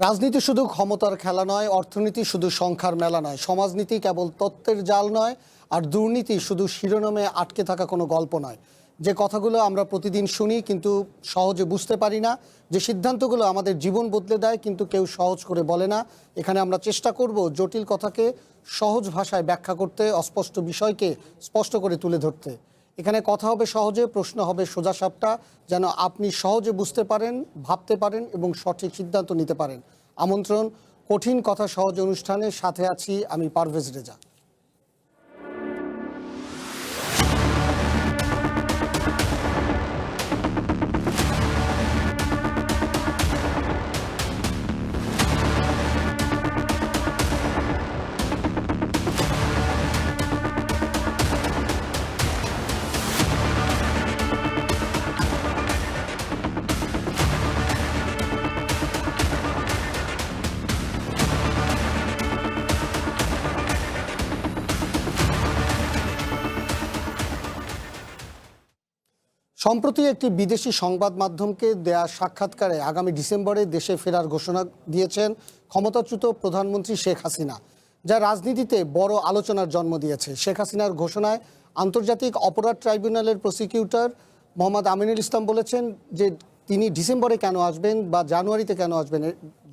রাজনীতি শুধু ক্ষমতার খেলা নয়, অর্থনীতি শুধু সংখ্যার মেলা নয়, সমাজনীতি কেবল তত্ত্বের জাল নয়, আর দুর্নীতি শুধু শিরোনামে আটকে থাকা কোনো গল্প নয়। যে কথাগুলো আমরা প্রতিদিন শুনি কিন্তু সহজে বুঝতে পারি না, যে সিদ্ধান্তগুলো আমাদের জীবন বদলে দেয় কিন্তু কেউ সহজ করে বলে না, এখানে আমরা চেষ্টা করব জটিল কথাকে সহজ ভাষায় ব্যাখ্যা করতে, অস্পষ্ট বিষয়কে স্পষ্ট করে তুলে ধরতে। এখানে কথা হবে সহজে, প্রশ্ন হবে সোজাসাপটা, যেন আপনি সহজে বুঝতে পারেন, ভাবতে পারেন এবং সঠিক সিদ্ধান্ত নিতে পারেন। আমন্ত্রণ কঠিন কথা সহজ অনুষ্ঠানের সাথে আছি আমি পারভেজ রেজা। সম্প্রতি একটি বিদেশি সংবাদ মাধ্যমকে দেয়া সাক্ষাৎকারে আগামী ডিসেম্বরে দেশে ফেরার ঘোষণা দিয়েছেন ক্ষমতাচ্যুত প্রধানমন্ত্রী শেখ হাসিনা, যা রাজনীতিতে বড় আলোচনার জন্ম দিয়েছে। শেখ হাসিনার ঘোষণায় আন্তর্জাতিক অপরাধ ট্রাইব্যুনালের প্রসিকিউটর মোহাম্মদ আমিনুল ইসলাম বলেছেন যে তিনি ডিসেম্বরে কেন আসবেন বা জানুয়ারিতে কেন আসবেন,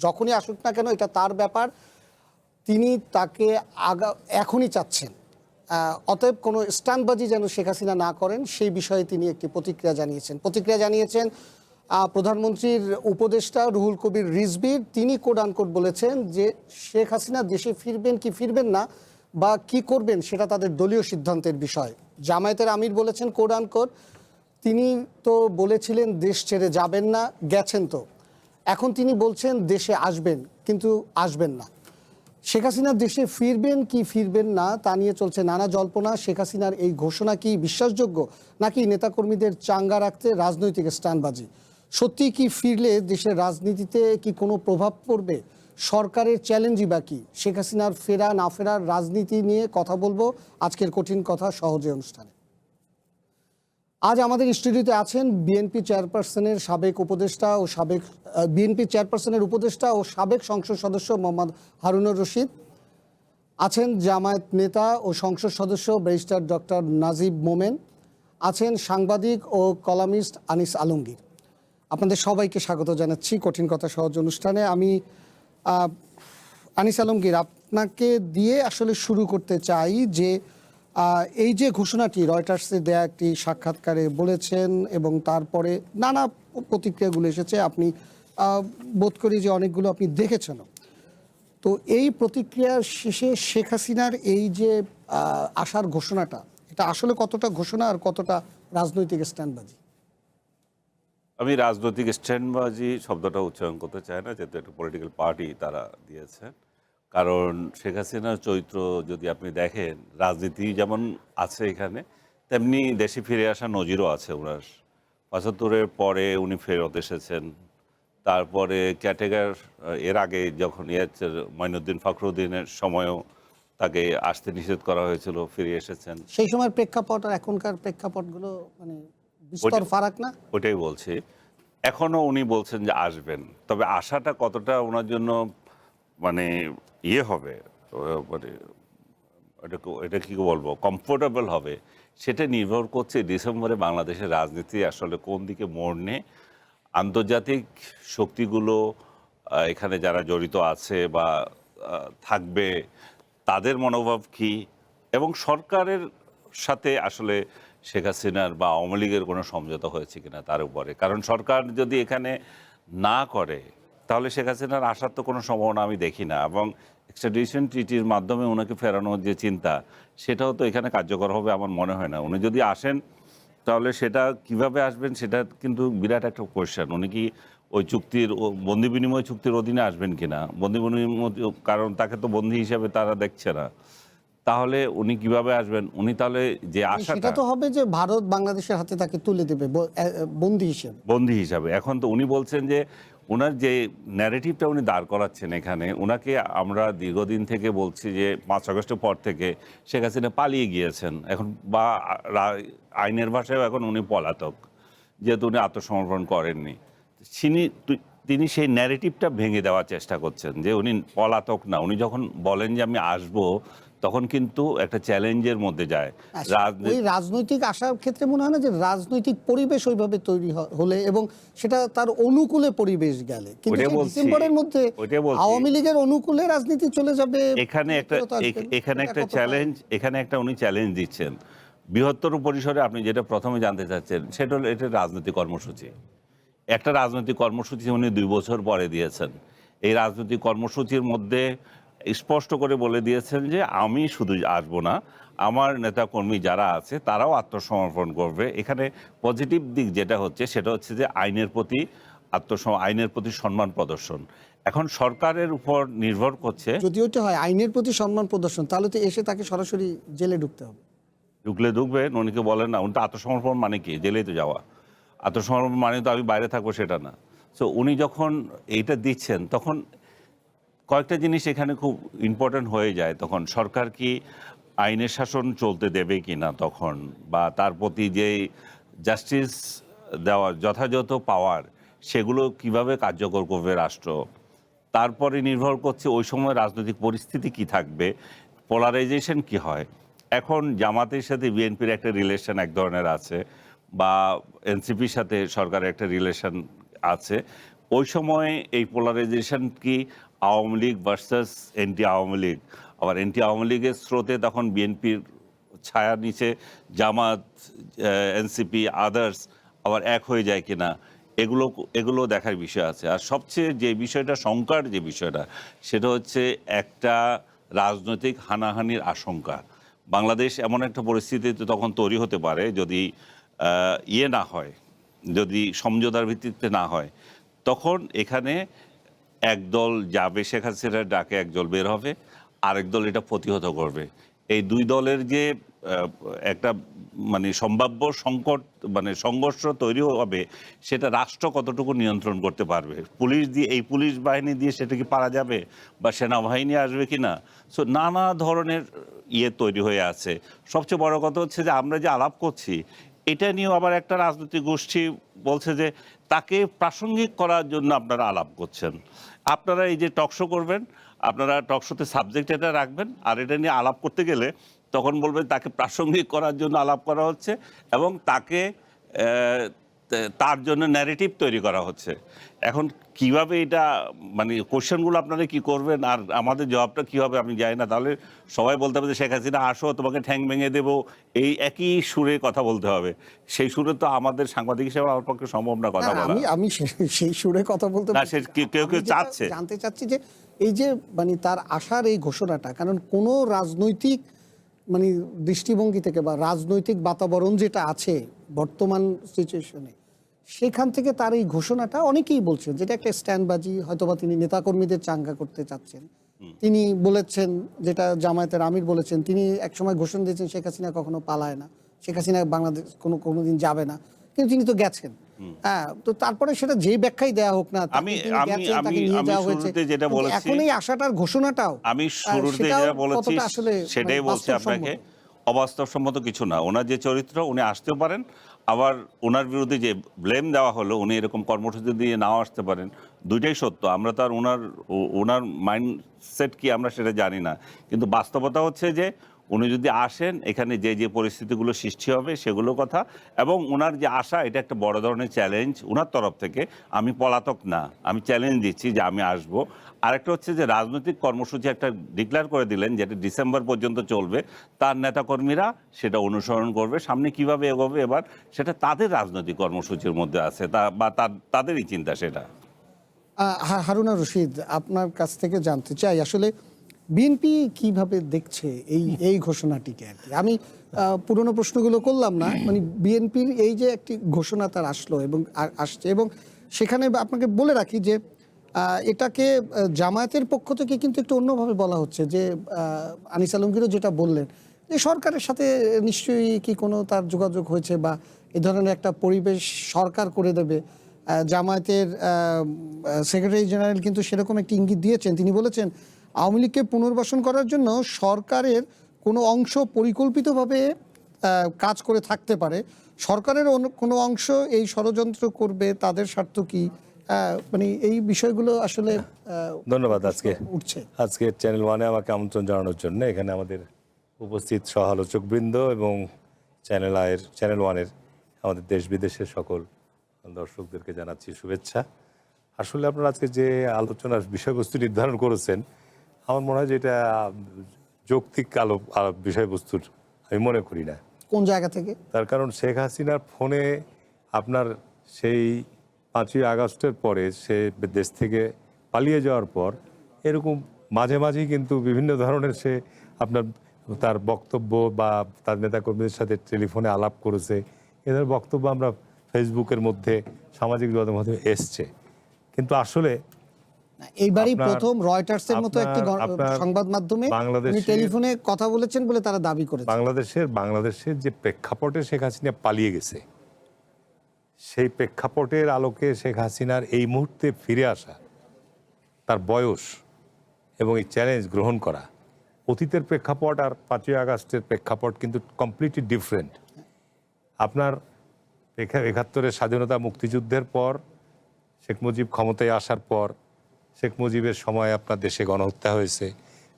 যখনই আসুক না কেন এটা তার ব্যাপার, তিনি তাকে এখনই চাচ্ছেন। অতএব কোনো স্টান্টবাজি যেন শেখ হাসিনা না করেন সেই বিষয়ে তিনি একটি প্রতিক্রিয়া জানিয়েছেন প্রধানমন্ত্রীর উপদেষ্টা রুহুল কবির রিজভীর। তিনি কোড আনকোড বলেছেন যে শেখ হাসিনা দেশে ফিরবেন কি ফিরবেন না বা কি করবেন সেটা তাদের দলীয় সিদ্ধান্তের বিষয়। জামায়াতের আমির বলেছেন কোড আনকোড, তিনি তো বলেছিলেন দেশ ছেড়ে যাবেন না, গেছেন তো, এখন তিনি বলছেন দেশে আসবেন কিন্তু আসবেন না। শেখ হাসিনা দেশে ফিরবেন কি ফিরবেন না তা নিয়ে চলছে নানা জল্পনা। শেখ হাসিনার এই ঘোষণা কি বিশ্বাসযোগ্য, নাকি নেতাকর্মীদের চাঙ্গা রাখতে রাজনৈতিক স্টান্টবাজি? সত্যি কি ফিরলে দেশের রাজনীতিতে কি কোনো প্রভাব পড়বে? সরকারের চ্যালেঞ্জই বা কি? শেখ হাসিনার ফেরা না ফেরার রাজনীতি নিয়ে কথা বলবো আজকের কঠিন কথা সহজে অনুষ্ঠানে। আজ আমাদের স্টুডিওতে আছেন বিএনপি চেয়ারপারসনের উপদেষ্টা ও সাবেক সংসদ সদস্য মোহাম্মদ হারুনুর রশিদ, আছেন জামায়াত নেতা ও সংসদ সদস্য ব্যারিস্টার ডক্টর নাজিব মোমেন, আছেন সাংবাদিক ও কলামিস্ট আনিস আলমগীর। আপনাদের সবাইকে স্বাগত জানাচ্ছি কঠিন কথা সহজ অনুষ্ঠানে। আমি আনিস আলমগীর, আপনাকে দিয়ে আসলে শুরু করতে চাই যে এই যে ঘোষণাটি রয়টার্সে দেয়া একটি সাক্ষাৎকারে বলেছেন এবং তারপরে নানা প্রতিক্রিয়াগুলো এসেছে, আপনি বোধ করি যে অনেকগুলো আপনি দেখেছেন। তো এই প্রতিক্রিয়ার শেষে শেখ হাসিনার এই যে আসার ঘোষণাটা, এটা আসলে কতটা ঘোষণা আর কতটা রাজনৈতিক স্ট্যান্ডবাজি? আমি রাজনৈতিক স্ট্যান্ডবাজি শব্দটা উচ্চারণ করতে চাই না, যেহেতু একটা পলিটিক্যাল পার্টি তারা দিয়েছেন। কারণ শেখ হাসিনার চরিত্র যদি আপনি দেখেন, রাজনীতি যেমন আছে এখানে, তেমনি দেশে ফিরে আসা নজিরও আছে ওনার। ৭৫-এর পরে উনি ফেরত এসেছেন। তারপরে ক্যাটেগর এর আগে যখন মঈনুদ্দিন ফখরুদ্দিনের সময়ও তাকে আসতে নিষেধ করা হয়েছিল, ফিরে এসেছেন। সেই সময়ের প্রেক্ষাপট আর এখনকার প্রেক্ষাপটগুলো মানে বিস্তর ফারাক না? ওটাই বলছি। এখনও উনি বলছেন যে আসবেন, তবে আশাটা কতটা ওনার জন্য মানে হবে, মানে এটা কি বলবো, কমফোর্টেবল হবে, সেটা নির্ভর করছে ডিসেম্বরে বাংলাদেশের রাজনীতি আসলে কোন দিকে মোড় নেয়। আন্তর্জাতিক শক্তিগুলো এখানে যারা জড়িত আছে বা থাকবে, তাদের মনোভাব কি, এবং সরকারের সাথে আসলে শেখ হাসিনার বা আওয়ামী লীগের কোনো সমঝোতা হয়েছে কিনা তার উপরে। কারণ সরকার যদি এখানে না করে তাহলে শেখ হাসিনার আসার তো কোনো সম্ভাবনা আমি দেখি না, এবং এক্সট্রাডিশন ট্রিটির মাধ্যমে ওনাকে ফেরানোর যে চিন্তা, সেটাও তো এখানে কার্যকর হবে আমার মনে হয় না। উনি যদি আসেন তাহলে সেটা কিভাবে আসবেন সেটা কিন্তু বিরাট একটা কোয়েশ্চেন। উনি কি ওই চুক্তির বন্দি বিনিময় চুক্তির অধীনে আসবেন কিনা, বন্দি বিনিময়, কারণ তাকে তো বন্দী হিসাবে তারা দেখছে না, তাহলে উনি কিভাবে আসবেন? উনি তাহলে যে সেটা তো হবে যে ভারত বাংলাদেশের হাতে তাকে তুলে দেবে বন্দী হিসেবে। এখন তো উনি বলছেন যে ওনার যে ন্যারেটিভটা উনি দাঁড় করাচ্ছেন এখানে, ওনাকে আমরা দীর্ঘদিন থেকে বলছি যে ৫ আগস্টের পর থেকে শেখ হাসিনা পালিয়ে গিয়েছেন, এখন বা আইনের ভাষায় এখন উনি পলাতক, যেহেতু উনি আত্মসমর্পণ করেননি। তিনি সেই ন্যারেটিভটা ভেঙে দেওয়ার চেষ্টা করছেন যে উনি পলাতক না। উনি যখন বলেন যে আমি আসব, তখন কিন্তু একটা চ্যালেঞ্জের মধ্যে যায়। ওই রাজনৈতিক আশার ক্ষেত্রে মনে হয় না যে রাজনৈতিক পরিবেশ ওইভাবে তৈরি হলে এবং সেটা তার অনুকূলে পরিবেশ গেলে, কিন্তু ওইটাই সেই বলছি, ডিসেম্বরের মধ্যে ওইটাই বলছি। আওয়ামী লীগের অনুকূলে রাজনীতি চলে যাবে, এখানে একটা ফেরত আসবেন, এখানে এটা একটা কতটা- চ্যালেঞ্জ, এখানে একটা উনি চ্যালেঞ্জ দিচ্ছেন বৃহত্তর পরিসরে। আপনি যেটা প্রথমে জানতে চাচ্ছেন সেটা হলো এটা রাজনৈতিক কর্মসূচি। একটা রাজনৈতিক কর্মসূচি উনি 2 বছর পরে দিয়েছেন। এই রাজনৈতিক কর্মসূচির মধ্যে স্পষ্ট করে বলে দিয়েছেন যে আমি শুধু আসবো না, আমার নেতাকর্মী যারা আছে তারাও আত্মসমর্পণ করবে। এখানে পজিটিভ দিক যেটা হচ্ছে সেটা হচ্ছে যে আইনের প্রতি সম্মান প্রদর্শন। এখন সরকারের উপর নির্ভর করছে। যদি ওইটা হয় আইনের প্রতি সম্মান প্রদর্শন, তাহলে তো এসে তাকে সরাসরি জেলে ঢুকতে হবে। ঢুকবেন, উনিকে বলেন না, উনি তো আত্মসমর্পণ মানে কি, জেলেই তো যাওয়া। আত্মসমর্পণ মানে তো আমি বাইরে থাকবো সেটা না। সো উনি যখন এইটা দিচ্ছেন তখন কয়েকটা জিনিস এখানে খুব ইম্পর্ট্যান্ট হয়ে যায়। তখন সরকার কি আইনের শাসন চলতে দেবে কি না তখন, বা তার প্রতি যে জাস্টিস দেওয়ার যথাযথ পাওয়ার সেগুলো কিভাবে কার্যকর করবে রাষ্ট্র, তারপরে নির্ভর করছে ওই সময় রাজনৈতিক পরিস্থিতি কি থাকবে, পোলারাইজেশন কি হয়। এখন জামাতের সাথে বিএনপির একটা রিলেশন এক ধরনের আছে, বা এনসিপির সাথে সরকারের একটা রিলেশন আছে। ওই সময় এই পোলারাইজেশন কি আওয়ামী লীগ ভার্সাস এন্টি আওয়ামী লীগ, আবার এন্টি আওয়ামী লীগের স্রোতে তখন বিএনপির ছায়ার নিচে জামাত, এনসিপি, আদার্স আবার এক হয়ে যায় কিনা, এগুলো দেখার বিষয় আছে। আর সবচেয়ে যে বিষয়টা শঙ্কার যে বিষয়টা সেটা হচ্ছে একটা রাজনৈতিক হানাহানির আশঙ্কা। বাংলাদেশ এমন একটা পরিস্থিতিতে তখন তৈরি হতে পারে যদি ইয়ে না হয়, যদি সমঝোতার ভিত্তিতে না হয়, তখন এখানে একদল যাবে শেখ হাসিনার ডাকে, একদল বের হবে, আরেক দল এটা প্রতিহত করবে। এই দুই দলের যে একটা মানে সম্ভাব্য সংকট, মানে সংঘর্ষ তৈরি হবে, সেটা রাষ্ট্র কতটুকু নিয়ন্ত্রণ করতে পারবে। এই পুলিশ বাহিনী দিয়ে সেটা কি পারা যাবে, বা সেনাবাহিনী আসবে কি না। সো নানা ধরনের তৈরি হয়ে আছে। সবচেয়ে বড় কথা হচ্ছে যে আমরা যে আলাপ করছি এটা নিয়েও আবার একটা রাজনৈতিক গোষ্ঠী বলছে যে তাকে প্রাসঙ্গিক করার জন্য আপনারা আলাপ করছেন। আপনারা এই যে টকশো করবেন, আপনারা টকশোতে সাবজেক্ট এটা রাখবেন, আর এটা নিয়ে আলাপ করতে গেলে তখন বলবেন তাকে প্রাসঙ্গিক করার জন্য আলাপ করা হচ্ছে এবং তাকে তার জন্য ন্যারেটিভ তৈরি করা হচ্ছে। এখন কিভাবে এটা মানে কোশ্চেনগুলো আপনারা কি করবেন আর আমাদের জবাবটা কী হবে আমি জানি না। তাহলে সবাই বলতে হবে যে শেখ হাসিনা আসো, তোমাকে ঠ্যাং ভেঙে দেবো, এই একই সুরে কথা বলতে হবে। সেই সুরে তো আমাদের সাংবাদিক হিসেবে আমার পক্ষে সম্ভব না কথা বলা। আমি সেই সুরে কথা বলতে না, সে কেউ চাচ্ছে। জানতে চাচ্ছি যে এই যে মানে তার আশার এই ঘোষণাটা, কারণ কোনো রাজনৈতিক মানে দৃষ্টিভঙ্গি থেকে বা রাজনৈতিক বাতাবরণ যেটা আছে বর্তমান সিচুয়েশনে, সেখান থেকে তার এই ঘোষণাটা অনেকেই বলছেন যেটা একটা স্ট্যান্ডবাজি, হয়তোবা তিনি নেতাকর্মীদের চাঙ্গা করতে চাচ্ছেন। তিনি বলেছেন, যেটা জামায়াতের আমির বলেছেন, তিনি একসময় ঘোষণা দিয়েছেন শেখ হাসিনা কখনো পালায় না, শেখ হাসিনা বাংলাদেশ কোনোদিন যাবে না, কিন্তু তিনি তো গেছেন। হ্যাঁ, তো তারপরে সেটা যে ব্যাখ্যাই দেয়া হোক না, যেটা বলেছি, এখন এই আশাটার ঘোষণাটাও আমি শুরুতে যেটা বলেছি সেটাই বলছি আপনাকে, অবাস্তবসম্মত কিছু না। ওনার যে চরিত্র, উনি আসতেও পারেন, আবার ওনার বিরুদ্ধে যে ব্লেম দেওয়া হলো উনি এরকম কর্মসূচি দিয়ে নাও আসতে পারেন। দুইটাই সত্য। আমরা তো আর ওনার মাইন্ডসেট কি আমরা সেটা জানি না, কিন্তু বাস্তবতা হচ্ছে যে উনি যদি আসেন, এখানে যে পরিস্থিতিগুলো সৃষ্টি হবে সেগুলো কথা, এবং ওনার যে আশা, এটা একটা বড় ধরনের চ্যালেঞ্জ ওনার তরফ থেকে। আমি পলাতক না, আমি চ্যালেঞ্জ দিচ্ছি যে আমি আসব। আরেকটা হচ্ছে যে রাজনৈতিক কর্মসূচি একটা ডিক্লেয়ার করে দিলেন যেটা ডিসেম্বর পর্যন্ত চলবে, তার নেতাকর্মীরা সেটা অনুসরণ করবে। সামনে কিভাবে এগোবে এবার সেটা তাদের রাজনৈতিক কর্মসূচির মধ্যে আছে, বা তাদেরই চিন্তা সেটা। হারুনা রশিদ, আপনার কাছ থেকে জানতে চাই আসলে বিএনপি কিভাবে দেখছে এই ঘোষণাটিকে। আর কি আমি পুরনো প্রশ্নগুলো করলাম না, মানে বিএনপির এই যে একটি ঘোষণা তার আসলো এবং আসছে, এবং সেখানে আপনাকে বলে রাখি যে এটাকে জামায়াতের পক্ষ থেকে কিন্তু একটু অন্যভাবে বলা হচ্ছে যে আনিস আলমগীরও যেটা বললেন যে সরকারের সাথে নিশ্চয়ই কি কোনো তার যোগাযোগ হয়েছে বা এ ধরনের একটা পরিবেশ সরকার করে দেবে। জামায়াতের সেক্রেটারি জেনারেল কিন্তু সেরকম একটি ইঙ্গিত দিয়েছেন। তিনি বলেছেন আওয়ামী লীগকে পুনর্বাসন করার জন্য সরকারের কোনো অংশ পরিকল্পিতভাবে কাজ করে থাকতে পারে, সরকারের কোনো অংশ এই ষড়যন্ত্র করবে, তাদের স্বার্থ কি মানে এই বিষয়গুলো আসলে ধন্যবাদ উঠছে। আজকে চ্যানেল ওয়ানে আমাকে আমন্ত্রণ জানানোর জন্য। এখানে আমাদের উপস্থিত সহ আলোচকবৃন্দ এবং চ্যানেল ওয়ানের আমাদের দেশ বিদেশের সকল দর্শকদেরকে জানাচ্ছি শুভেচ্ছা। আসলে আপনারা আজকে যে আলোচনার বিষয়বস্তু নির্ধারণ করেছেন, আমার মনে হয় যে এটা যৌক্তিক বিষয়বস্তুর আমি মনে করি না। কোন জায়গা থেকে? তার কারণ শেখ হাসিনার ফোনে আপনার সেই 5ই আগস্টের পরে সে দেশ থেকে পালিয়ে যাওয়ার পর এরকম মাঝে মাঝেই কিন্তু বিভিন্ন ধরনের সে আপনার তার বক্তব্য বা তার নেতাকর্মীদের সাথে টেলিফোনে আলাপ করেছে, এদের বক্তব্য আমরা ফেসবুকের মধ্যে সামাজিক যোগাযোগ মাধ্যমে এসছে। কিন্তু আসলে এইবারই আপনার- প্রথম রয়টার্সের মতো একটি আপনার সংবাদ মাধ্যমে উনি টেলিফোনে কথা বলেছেন বলে তারা দাবি করেছে। বাংলাদেশের যে প্রেক্ষাপটে শেখ হাসিনা পালিয়ে গেছে, সেই প্রেক্ষাপটের আলোকে শেখ হাসিনার এই মুহূর্তে ফিরে আসা, তার বয়স এবং এই চ্যালেঞ্জ গ্রহণ করা, অতীতের প্রেক্ষাপট আর 5ই আগস্টের প্রেক্ষাপট কিন্তু কমপ্লিটলি ডিফারেন্ট। আপনার 71-এর স্বাধীনতা মুক্তিযুদ্ধের পর শেখ মুজিব ক্ষমতায় আসার পর শেখ মুজিবের সময় আপনার দেশে গণহত্যা হয়েছে,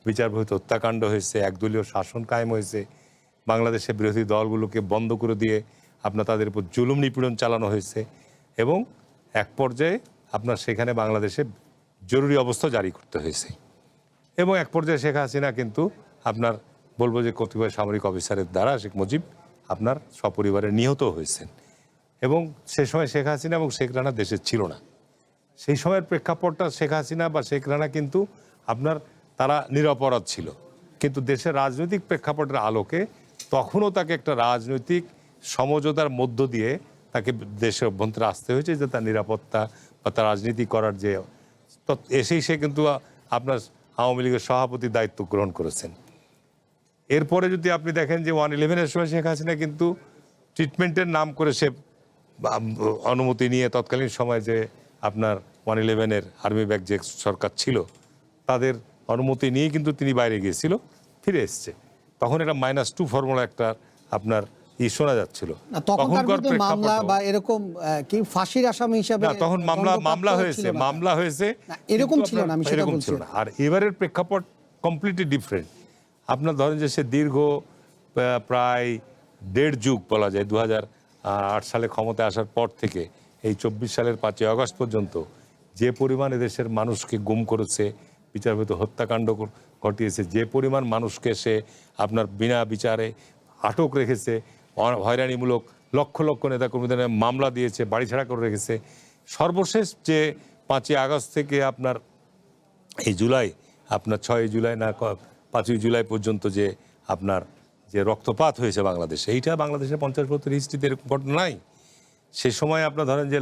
বিচার বহির্ভূত হত্যাকাণ্ড হয়েছে, একদলীয় শাসন কায়েম হয়েছে, বাংলাদেশের বিরোধী দলগুলোকে বন্ধ করে দিয়ে আপনার তাদের উপর জুলুম নিপীড়ন চালানো হয়েছে এবং এক পর্যায়ে আপনার সেখানে বাংলাদেশে জরুরি অবস্থা জারি করতে হয়েছে এবং এক পর্যায়ে শেখ হাসিনা কিন্তু আপনার বলবো যে কতিপয় সামরিক অফিসারের দ্বারা শেখ মুজিব আপনার সপরিবারে নিহত হয়েছেন এবং সে সময় শেখ হাসিনা এবং শেখ রানা দেশে ছিল না। সেই সময়ের প্রেক্ষাপটটা শেখ হাসিনা বা শেখ রানা কিন্তু আপনার তারা নিরপরাধ ছিল, কিন্তু দেশের রাজনৈতিক প্রেক্ষাপটের আলোকে তখনও তাকে একটা রাজনৈতিক সমঝোতার মধ্য দিয়ে তাকে দেশের অভ্যন্তরে আসতে হয়েছে যে তার নিরাপত্তা বা তার রাজনীতি করার যে এসেই সে কিন্তু আপনার আওয়ামী লীগের সভাপতির দায়িত্ব গ্রহণ করেছেন। এরপরে যদি আপনি দেখেন যে 1/11-এর সময় শেখ হাসিনা কিন্তু ট্রিটমেন্টের নাম করে সে অনুমতি নিয়ে তৎকালীন সময় যে আপনার 1/11-এর আর্মি ব্যাক যে সরকার ছিল তাদের অনুমতি নিয়ে কিন্তু তিনি বাইরে গিয়েছিল, ফিরে এসছে। তখন এটা -2 ফর্মুলা একটা আপনার শোনা যাচ্ছিল। তখন তার বিরুদ্ধে মামলা বা এরকম কি ফাঁসির আসামি হিসাবে না, তখন মামলা হয়েছে এরকম কিন্তু ছিল না, আমি আপনার সেটা এরকম বলছি ছিল না। আর এবারের প্রেক্ষাপট কমপ্লিটলি ডিফারেন্ট। আপনার ধরেন যে সে দীর্ঘ প্রায় 1.5 যুগ বলা যায়, 2008 সালে ক্ষমতায় আসার পর থেকে এই 24 সালের 5ই আগস্ট পর্যন্ত যে পরিমাণ এদেশের মানুষকে গুম করেছে, বিচারবহির্ভূত হত্যাকাণ্ড ঘটিয়েছে, যে পরিমাণ মানুষকে সে আপনার বিনা বিচারে আটক রেখেছে, হয়রানিমূলক লক্ষ লক্ষ নেতাকর্মীদের মামলা দিয়েছে, বাড়িছাড়া করে রেখেছে। সর্বশেষ যে 5ই আগস্ট থেকে আপনার এই জুলাই, আপনার 6ই জুলাই না 5ই জুলাই পর্যন্ত যে আপনার যে রক্তপাত হয়েছে বাংলাদেশে, এইটা বাংলাদেশের 50 বছর হিস্ট্রিতে এরকম ঘটনা নাই। সে সময় আপনার ধরেন যে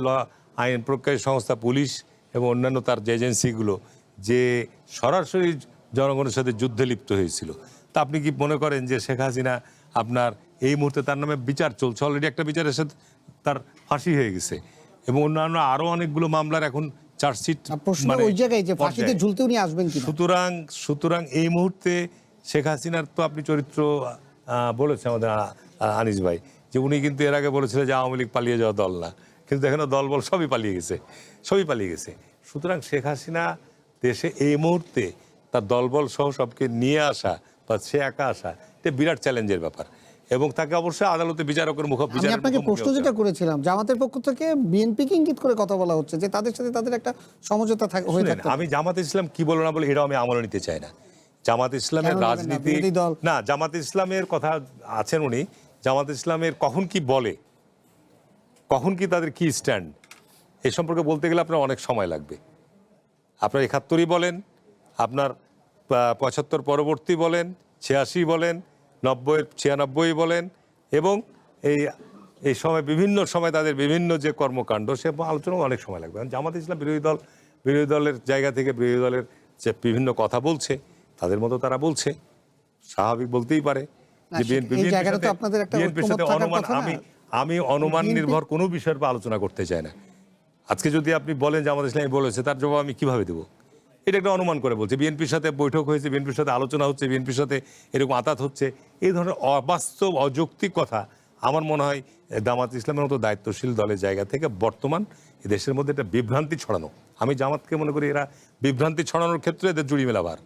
আইন প্রয়োগকারী সংস্থা পুলিশ এবং অন্যান্য তার যে এজেন্সিগুলো যে সরাসরি জনগণের সাথে যুদ্ধে লিপ্ত হয়েছিল। তা আপনি কি মনে করেন যে শেখ হাসিনা আপনার এই মুহূর্তে তার নামে বিচার চলছে, অলরেডি একটা বিচারের সাথে তার ফাঁসি হয়ে গেছে এবং অন্যান্য আরও অনেকগুলো মামলার এখন চার্জশিট প্রশ্ন ওই জায়গায় যে ফাঁসিতে ঝুলতে উনি আসবেন কিনা। সুতরাং এই মুহূর্তে শেখ হাসিনার তো আপনি চরিত্র বলেছেন আমাদের আনিস ভাই যে উনি কিন্তু এর আগে বলেছিলেন যে আওয়ামী লীগ পালিয়ে যাওয়া দল না, কিন্তু এখানে দলবল সবই পালিয়ে গেছে। সুতরাং শেখ হাসিনা দেশে এই মুহূর্তে তার দলবল সহ সবকে নিয়ে আসা বা সে একা আসা এটা বিরাট চ্যালেঞ্জের ব্যাপার এবং তাকে অবশ্যই আদালতে বিচারকের আমি আপনাকে প্রশ্ন যেটা করেছিলাম, জামাতের পক্ষ থেকে বিএনপিকে ইঙ্গিত করে কথা বলা হচ্ছে যে তাদের সাথে তাদের একটা সমঝোতা হয়ে থাকতে। আমি জামাত ইসলাম কি বলো না বলে এটাও আমি আমলে নিতে চাই না। জামাত ইসলামের রাজনীতি না, জামাত ইসলামের কথা আছেন উনি, জামাত ইসলামের কখন কি বলে, কখন কি তাদের কি স্ট্যান্ড, এ সম্পর্কে বলতে গেলে আপনার অনেক সময় লাগবে। আপনার 71 বলেন, আপনার 75 পরবর্তী বলেন, 86 বলেন, 96 বলেন এবং এই সময় বিভিন্ন সময় তাদের বিভিন্ন যে কর্মকাণ্ড সে আলোচনা অনেক সময় লাগবে। জামাত ইসলাম বিরোধী দলের জায়গা থেকে বিরোধী দলের যে বিভিন্ন কথা বলছে তাদের মতো তারা বলছে, স্বাভাবিক বলতেই পারে যে বিএনপির সাথে আমি অনুমান নির্ভর কোনো বিষয়ের উপর আলোচনা করতে চাই না। আজকে যদি আপনি বলেন যে জামাত ইসলামী বলেছে, তার জবাব আমি কিভাবে দেবো? এটা একটা অনুমান করে বলছে। বিএনপির সাথে বৈঠক হয়েছে, বিএনপির সাথে আলোচনা হচ্ছে, বিএনপির সাথে এরকম আতাত হচ্ছে, এই ধরনের অবাস্তব অযৌক্তিক কথা আমার মনে হয় জামাত ইসলামের মতো দায়িত্বশীল দলের জায়গা থেকে বর্তমান এই দেশের মধ্যে একটা বিভ্রান্তি ছড়ানো, আমি জামাতকে মনে করি এরা বিভ্রান্তি ছড়ানোর ক্ষেত্রে এদের জুড়ি মেলাবার।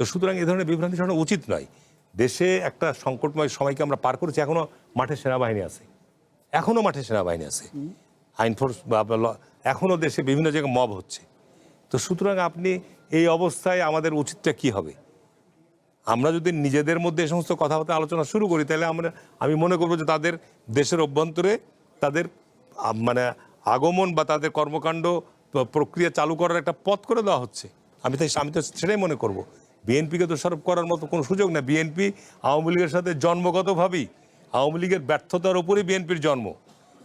তো সুতরাং এই ধরনের বিভ্রান্তি ছড়ানো উচিত নয়। দেশে একটা সংকটময় সময়কে আমরা পার করেছি, এখনো মাঠে সেনাবাহিনী আছে, এখনো মাঠে সেনাবাহিনী আছে, আইন ফোর্স এখনো দেশে বিভিন্ন জায়গায় মব হচ্ছে। তো সুতরাং আপনি এই অবস্থায় আমাদের উচিতটা কি হবে? আমরা যদি নিজেদের মধ্যে এই সমস্ত কথাবার্তা আলোচনা শুরু করি, তাহলে আমি মনে করবো যে তাদের দেশের অভ্যন্তরে তাদের মানে আগমন বা তাদের কর্মকাণ্ড প্রক্রিয়া চালু করার একটা পথ করে দেওয়া হচ্ছে। আমি তো সেটাই মনে করব। বিএনপিকে দোষারোপ করার মতো কোনো সুযোগ নেই। বিএনপি আওয়ামী লীগের সাথে জন্মগতভাবেই আওয়ামী লীগের ব্যর্থতার উপরই বিএনপির জন্ম,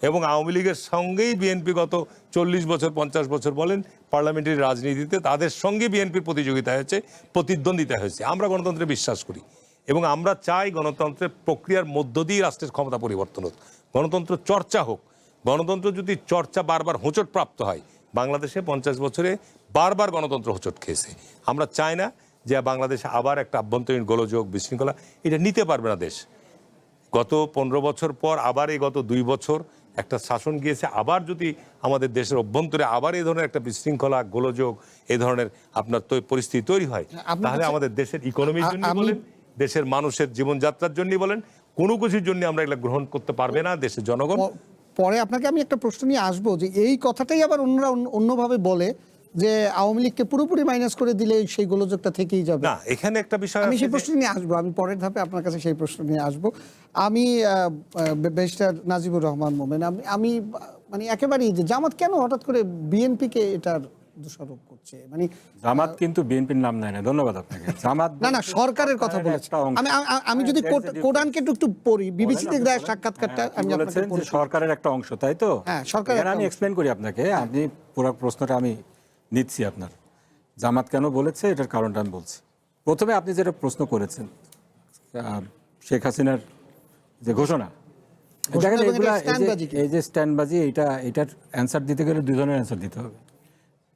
এবং আওয়ামী লীগের সঙ্গেই বিএনপি গত 40 বছর 50 বছর বলেন পার্লামেন্টারি রাজনীতিতে তাদের সঙ্গে বিএনপির প্রতিযোগিতা হয়েছে, প্রতিদ্বন্দ্বিতা হয়েছে। আমরা গণতন্ত্রে বিশ্বাস করি এবং আমরা চাই গণতন্ত্রের প্রক্রিয়ার মধ্য দিয়ে রাষ্ট্রের ক্ষমতা পরিবর্তন হোক, গণতন্ত্র চর্চা হোক। গণতন্ত্র যদি চর্চা বারবার হোঁচট প্রাপ্ত হয়, বাংলাদেশে 50 বছরে বারবার গণতন্ত্র হোঁচট খেয়েছে। আমরা চাই না যে বাংলাদেশে আবার একটা আভ্যন্তরীণ গোলযোগ বিশৃঙ্খলা এটা নিতে পারবে না দেশ। গত 15 বছর পর আবার এই গত 2 বছর একটা শাসন গিয়েছে, আবার যদি আমাদের দেশের অভ্যন্তরে আবার এই ধরনের একটা বিশৃঙ্খলা গোলযোগ এই ধরনের আপনার পরিস্থিতি তৈরি হয়, তাহলে আমাদের দেশের ইকোনমির জন্য বলেন, দেশের মানুষের জীবনযাত্রার জন্য বলেন, কোনো কিছুর জন্য আমরা এগুলো গ্রহণ করতে পারবে না দেশের জনগণ। পরে আপনাকে আমি একটা প্রশ্ন নিয়ে আসবো যে এই কথাটাই আবার অন্যরা অন্যভাবে বলে যে আওয়ামী লীগকে পুরোপুরি মাইনাস করে দিলে সেই গোলযোগটা থেকেই যাবে। না, এখানে একটা বিষয় আমি সেই প্রশ্ন নিয়ে আসবো, আমি পরের ধাপে আপনার কাছে সেই প্রশ্ন নিয়ে আসবো। আমি ব্যারিস্টার নাজিবুর রহমান মোমেন, আমি মানে একেবারেই যে জামাত কেন হঠাৎ করে বিএনপিকে এটার দোষারোপ করছে, মানে জামাত কিন্তু বিএনপির নাম নেয় না। ধন্যবাদ আপনাকে। জামাত না সরকারের কথা বলেছে। আমি যদি কোরআনকে একটু পড়ি, বিবিসিতে দেয় সাক্ষাৎকারটা আমি আপনাকে বলেছেন যে সরকারের একটা অংশ, তাই তো? হ্যাঁ, সরকারের এখানে আমি এক্সপ্লেইন করি আপনাকে, আপনি পুরো প্রশ্নটা আমি নিচ্ছি আপনার। জামাত কেন বলেছে এটার কারণটা আমি বলছি। প্রথমে আপনি যেটা প্রশ্ন করেছেন শেখ হাসিনার যে ঘোষণা, দেখেন এই যে স্ট্যান্ডবাজি, এটার অ্যান্সার দিতে গেলে দুই ধরনের অ্যান্সার দিতে হবে।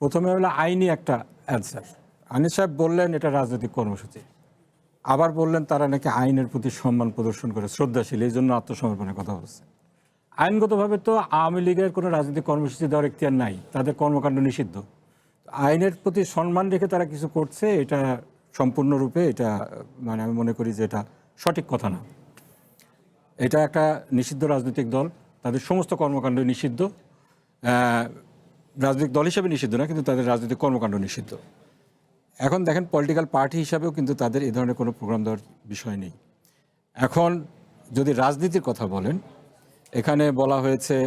প্রথমে হলো আইনি একটা অ্যান্সার। আনিস সাহেব বললেন এটা রাজনৈতিক কর্মসূচি, আবার বললেন তারা নাকি আইনের প্রতি সম্মান প্রদর্শন করে, শ্রদ্ধাশীল, এই জন্য আত্মসমর্পণের কথা বলছে। আইনগতভাবে তো আওয়ামী লীগের কোনো রাজনৈতিক কর্মসূচি দেওয়ার এখতিয়ার নাই, তাদের কর্মকাণ্ড নিষিদ্ধ। আইনের প্রতি সম্মান রেখে তারা কিছু করছে, এটা সম্পূর্ণরূপে এটা মানে আমি মনে করি যে এটা সঠিক কথা না। এটা একটা নিষিদ্ধ রাজনৈতিক দল, তাদের সমস্ত কর্মকাণ্ড নিষিদ্ধ। রাজনৈতিক দল হিসেবে নিষিদ্ধ না, কিন্তু তাদের রাজনৈতিক কর্মকাণ্ড নিষিদ্ধ। এখন দেখেন পলিটিক্যাল পার্টি হিসাবেও কিন্তু তাদের এই ধরনের কোনো প্রোগ্রাম দেওয়ার বিষয় নেই। এখন যদি রাজনীতির কথা বলেন, এখানে বলা হয়েছে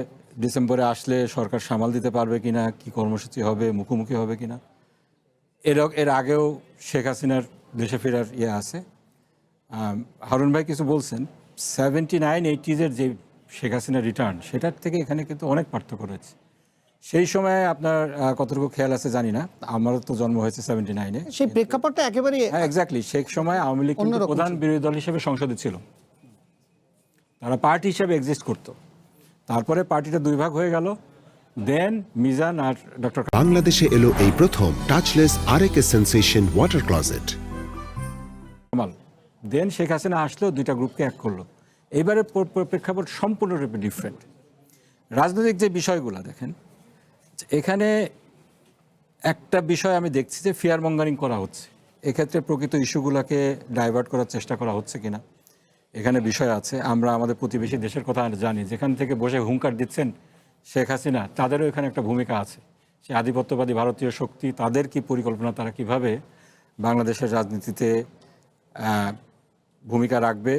ডিসেম্বরে আসলে সরকার সামাল দিতে পারবে কিনা, কি কর্মসূচি হবে, মুখোমুখি হবে কিনা। এর আগেও শেখ হাসিনার দেশে ফেরার আছে। হারুন ভাই কিছু বলছেন, 79-80s যে শেখ হাসিনার রিটার্ন, সেটার থেকে এখানে কিন্তু অনেক পার্থক্য রয়েছে। সেই সময় আপনার কতটুকু খেয়াল আছে জানি না, আমারও তো জন্ম হয়েছে 79-এ। সেই প্রেক্ষাপটটা একেবারে এক্স্যাক্টলি সেই সময় আওয়ামী লীগ কিন্তু প্রধান বিরোধী দল হিসেবে সংসদে ছিল, তারা পার্টি হিসেবে এক্সিস্ট করতো। তারপরে পার্টিটা দুই ভাগ হয়ে গেল, দেন মিজান আর ডক্টর বাংলাদেশে এলো এই প্রথম touchless RAK sensation water closet. Kamal, then Sheikh Hasina আসলো, দুইটা গ্রুপকে এক করলো। এইবারে প্রেক্ষাপট সম্পূর্ণরূপে ডিফারেন্ট। রাজনৈতিক যে বিষয়গুলো দেখেন, এখানে একটা বিষয় আমি দেখছি যে ফিয়ার মঙ্গারিং করা হচ্ছে। এক্ষেত্রে প্রকৃত ইস্যুগুলোকে ডাইভার্ট করার চেষ্টা করা হচ্ছে কিনা এখানে বিষয় আছে। আমরা আমাদের প্রতিবেশী দেশের কথা জানি, যেখান থেকে বসে হুঙ্কার দিচ্ছেন শেখ হাসিনা, তাদেরও এখানে একটা ভূমিকা আছে। সে আধিপত্যবাদী ভারতীয় শক্তি, তাদের কি পরিকল্পনা, তারা কিভাবে বাংলাদেশের রাজনীতিতে ভূমিকা রাখবে,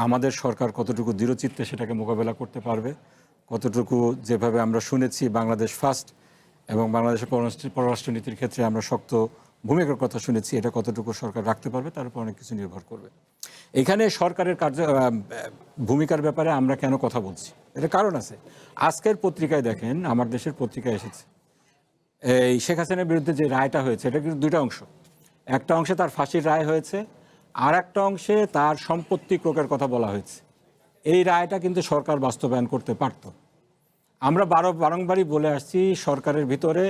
আমাদের সরকার কতটুকু দৃঢ়চিত্তে সেটাকে মোকাবেলা করতে পারবে, কতটুকু যেভাবে আমরা শুনেছি বাংলাদেশ ফার্স্ট এবং বাংলাদেশের পররাষ্ট্রনীতির ক্ষেত্রে আমরা শক্ত ভূমিকার কথা শুনেছি, এটা কতটুকু সরকার রাখতে পারবে তার উপর অনেক কিছু নির্ভর করবে। এখানে সরকারের ভূমিকার ব্যাপারে আমরা কেন কথা বলছি, এটা কারণ আছে। আজকের পত্রিকায় দেখেন, আমার দেশের পত্রিকায় এসেছে, এই শেখ হাসিনার বিরুদ্ধে যে রায়টা হয়েছে, এটা কিন্তু দুইটা অংশ। একটা অংশে তার ফাঁসির রায় হয়েছে, আর একটা অংশে তার সম্পত্তি ক্রোকের কথা বলা হয়েছে। এই রায়টা কিন্তু সরকার বাস্তবায়ন করতে পারত। আমরা বারংবারই বলে আসছি, সরকারের ভিতরে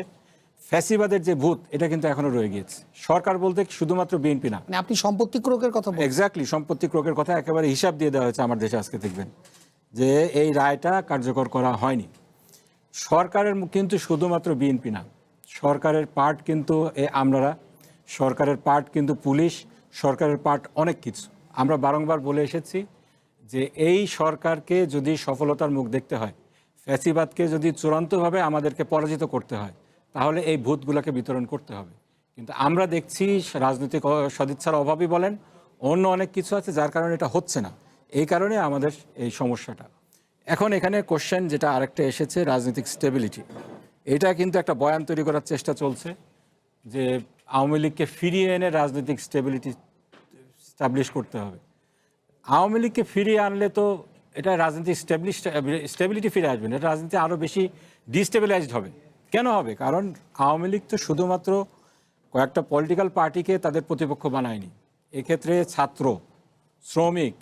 ফ্যাসিবাদের যে ভূত, এটা কিন্তু এখনো রয়ে গিয়েছে। সরকার বলতে শুধুমাত্র বিএনপি না, আপনি সম্পত্তি ক্রোকের কথা বলছেন। এক্স্যাক্টলি সম্পত্তি ক্রোকের কথা একেবারে হিসাব দিয়ে দেওয়া হয়েছে আমার দেশে। আজকে দেখবেন যে এই রায়টা কার্যকর করা হয়নি। সরকারের কিন্তু শুধুমাত্র বিএনপি না, সরকারের পার্ট কিন্তু আমলারা, সরকারের পার্ট কিন্তু পুলিশ, সরকারের পার্ট অনেক কিছু। আমরা বারংবার বলে এসেছি যে এই সরকারকে যদি সফলতার মুখ দেখতে হয়, ফ্যাসিবাদকে যদি চূড়ান্তভাবে আমাদেরকে পরাজিত করতে হয়, তাহলে এই ভূতগুলোকে বিতরণ করতে হবে। কিন্তু আমরা দেখছি রাজনৈতিক সদিচ্ছার অভাবই বলেন, অন্য অনেক কিছু আছে যার কারণে এটা হচ্ছে না। এই কারণে আমাদের এই সমস্যাটা। এখন এখানে কোশ্চেন যেটা আরেকটা এসেছে, রাজনৈতিক স্টেবিলিটি। এটা কিন্তু একটা বয়ান তৈরি করার চেষ্টা চলছে যে আওয়ামী লীগকে ফিরিয়ে এনে রাজনৈতিক স্টাবলিশ করতে হবে। আওয়ামী লীগকে ফিরিয়ে আনলে তো এটা রাজনীতি স্টেবিলিটি ফিরে আসবে না, এটা রাজনীতি আরও বেশি ডিস্টেবিলাইজড হবে। কেন হবে? কারণ আওয়ামী লীগ তো শুধুমাত্র কয়েকটা পলিটিক্যাল পার্টিকে তাদের প্রতিপক্ষ বানায়নি। এক্ষেত্রে ছাত্র, শ্রমিক,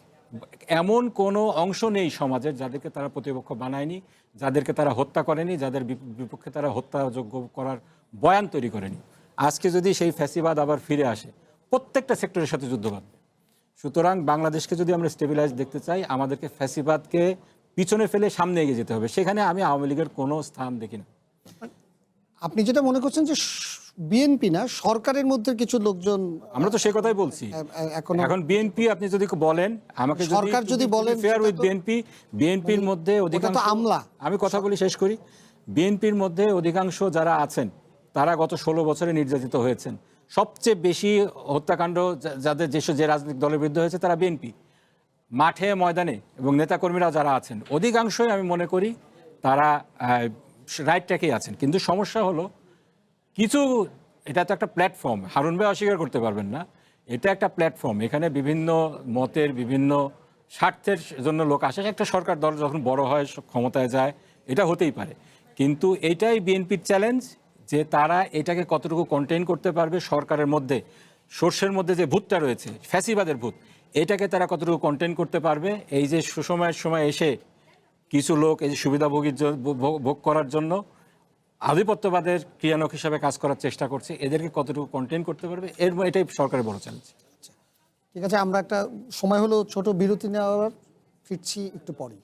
এমন কোনো অংশ নেই সমাজের যাদেরকে তারা প্রতিপক্ষ বানায়নি, যাদেরকে তারা হত্যা করেনি, যাদের বিপক্ষে তারা হত্যাযোগ্য করার বয়ান তৈরি করেনি। আজকে যদি সেই ফ্যাসিবাদ আবার ফিরে আসে, প্রত্যেকটা সেক্টরের সাথে যুদ্ধ বাঁধবে। সুতরাং বাংলাদেশকে যদি আমরা স্টেবিলাইজ দেখতে চাই, আমাদেরকে ফ্যাসিবাদকে পিছনে ফেলে সামনে এগিয়ে যেতে হবে। সেখানে আমি আওয়ামী লীগের কোনো স্থান দেখি না। আপনি যেটা মনে করছেন যে বিএনপি না, সরকারের মধ্যে কিছু লোকজন আমরা তো সেই কথাই বলছি। এখন বিএনপি আপনি যদি বলেন আমাকে, সরকার যদি বলেন ফেয়ার সেটা উইথ তো- বিএনপির মধ্যে অধিকাংশ আমলা। আমি কথা বলি শেষ করি। বিএনপির মধ্যে অধিকাংশ যারা আছেন তারা গত 16 বছরে নির্যাতিত হয়েছেন। সবচেয়ে বেশি হত্যাকাণ্ড যাদের যে রাজনৈতিক দলের বিরুদ্ধে হয়েছে তারা বিএনপি। মাঠে ময়দানে এবং নেতাকর্মীরা যারা আছেন অধিকাংশই আমি মনে করি তারা রাইট ট্র্যাকেই আছেন। কিন্তু সমস্যা হলো কিছু, এটা তো একটা প্ল্যাটফর্ম, হারুন ভাই অস্বীকার করতে পারবেন না, এটা একটা প্ল্যাটফর্ম। এখানে বিভিন্ন মতের, বিভিন্ন স্বার্থের জন্য লোক আসে। একটা সরকার দল যখন বড় হয়, ক্ষমতায় যায়, এটা হতেই পারে। কিন্তু এইটাই বিএনপির চ্যালেঞ্জ যে তারা এটাকে কতটুকু কন্টেইন করতে পারবে। সরকারের মধ্যে সর্ষের মধ্যে যে ভূতটা রয়েছে, ফ্যাসিবাদের ভূত, এটাকে তারা কতটুকু কন্টেইন করতে পারবে। এই যে সুসময়ের সময় এসে কিছু লোক এই যে সুবিধাভোগীর ভোগ করার জন্য আধিপত্যবাদের ক্রিয়ানক হিসাবে কাজ করার চেষ্টা করছে, এদেরকে কতটুকু কন্টেইন করতে পারবে, এটাই সরকারের বড় চ্যালেঞ্জ। ঠিক আছে, আমরা একটা সময় হলো ছোট বিরতি নেওয়ার, ফিরছি একটু পরেই।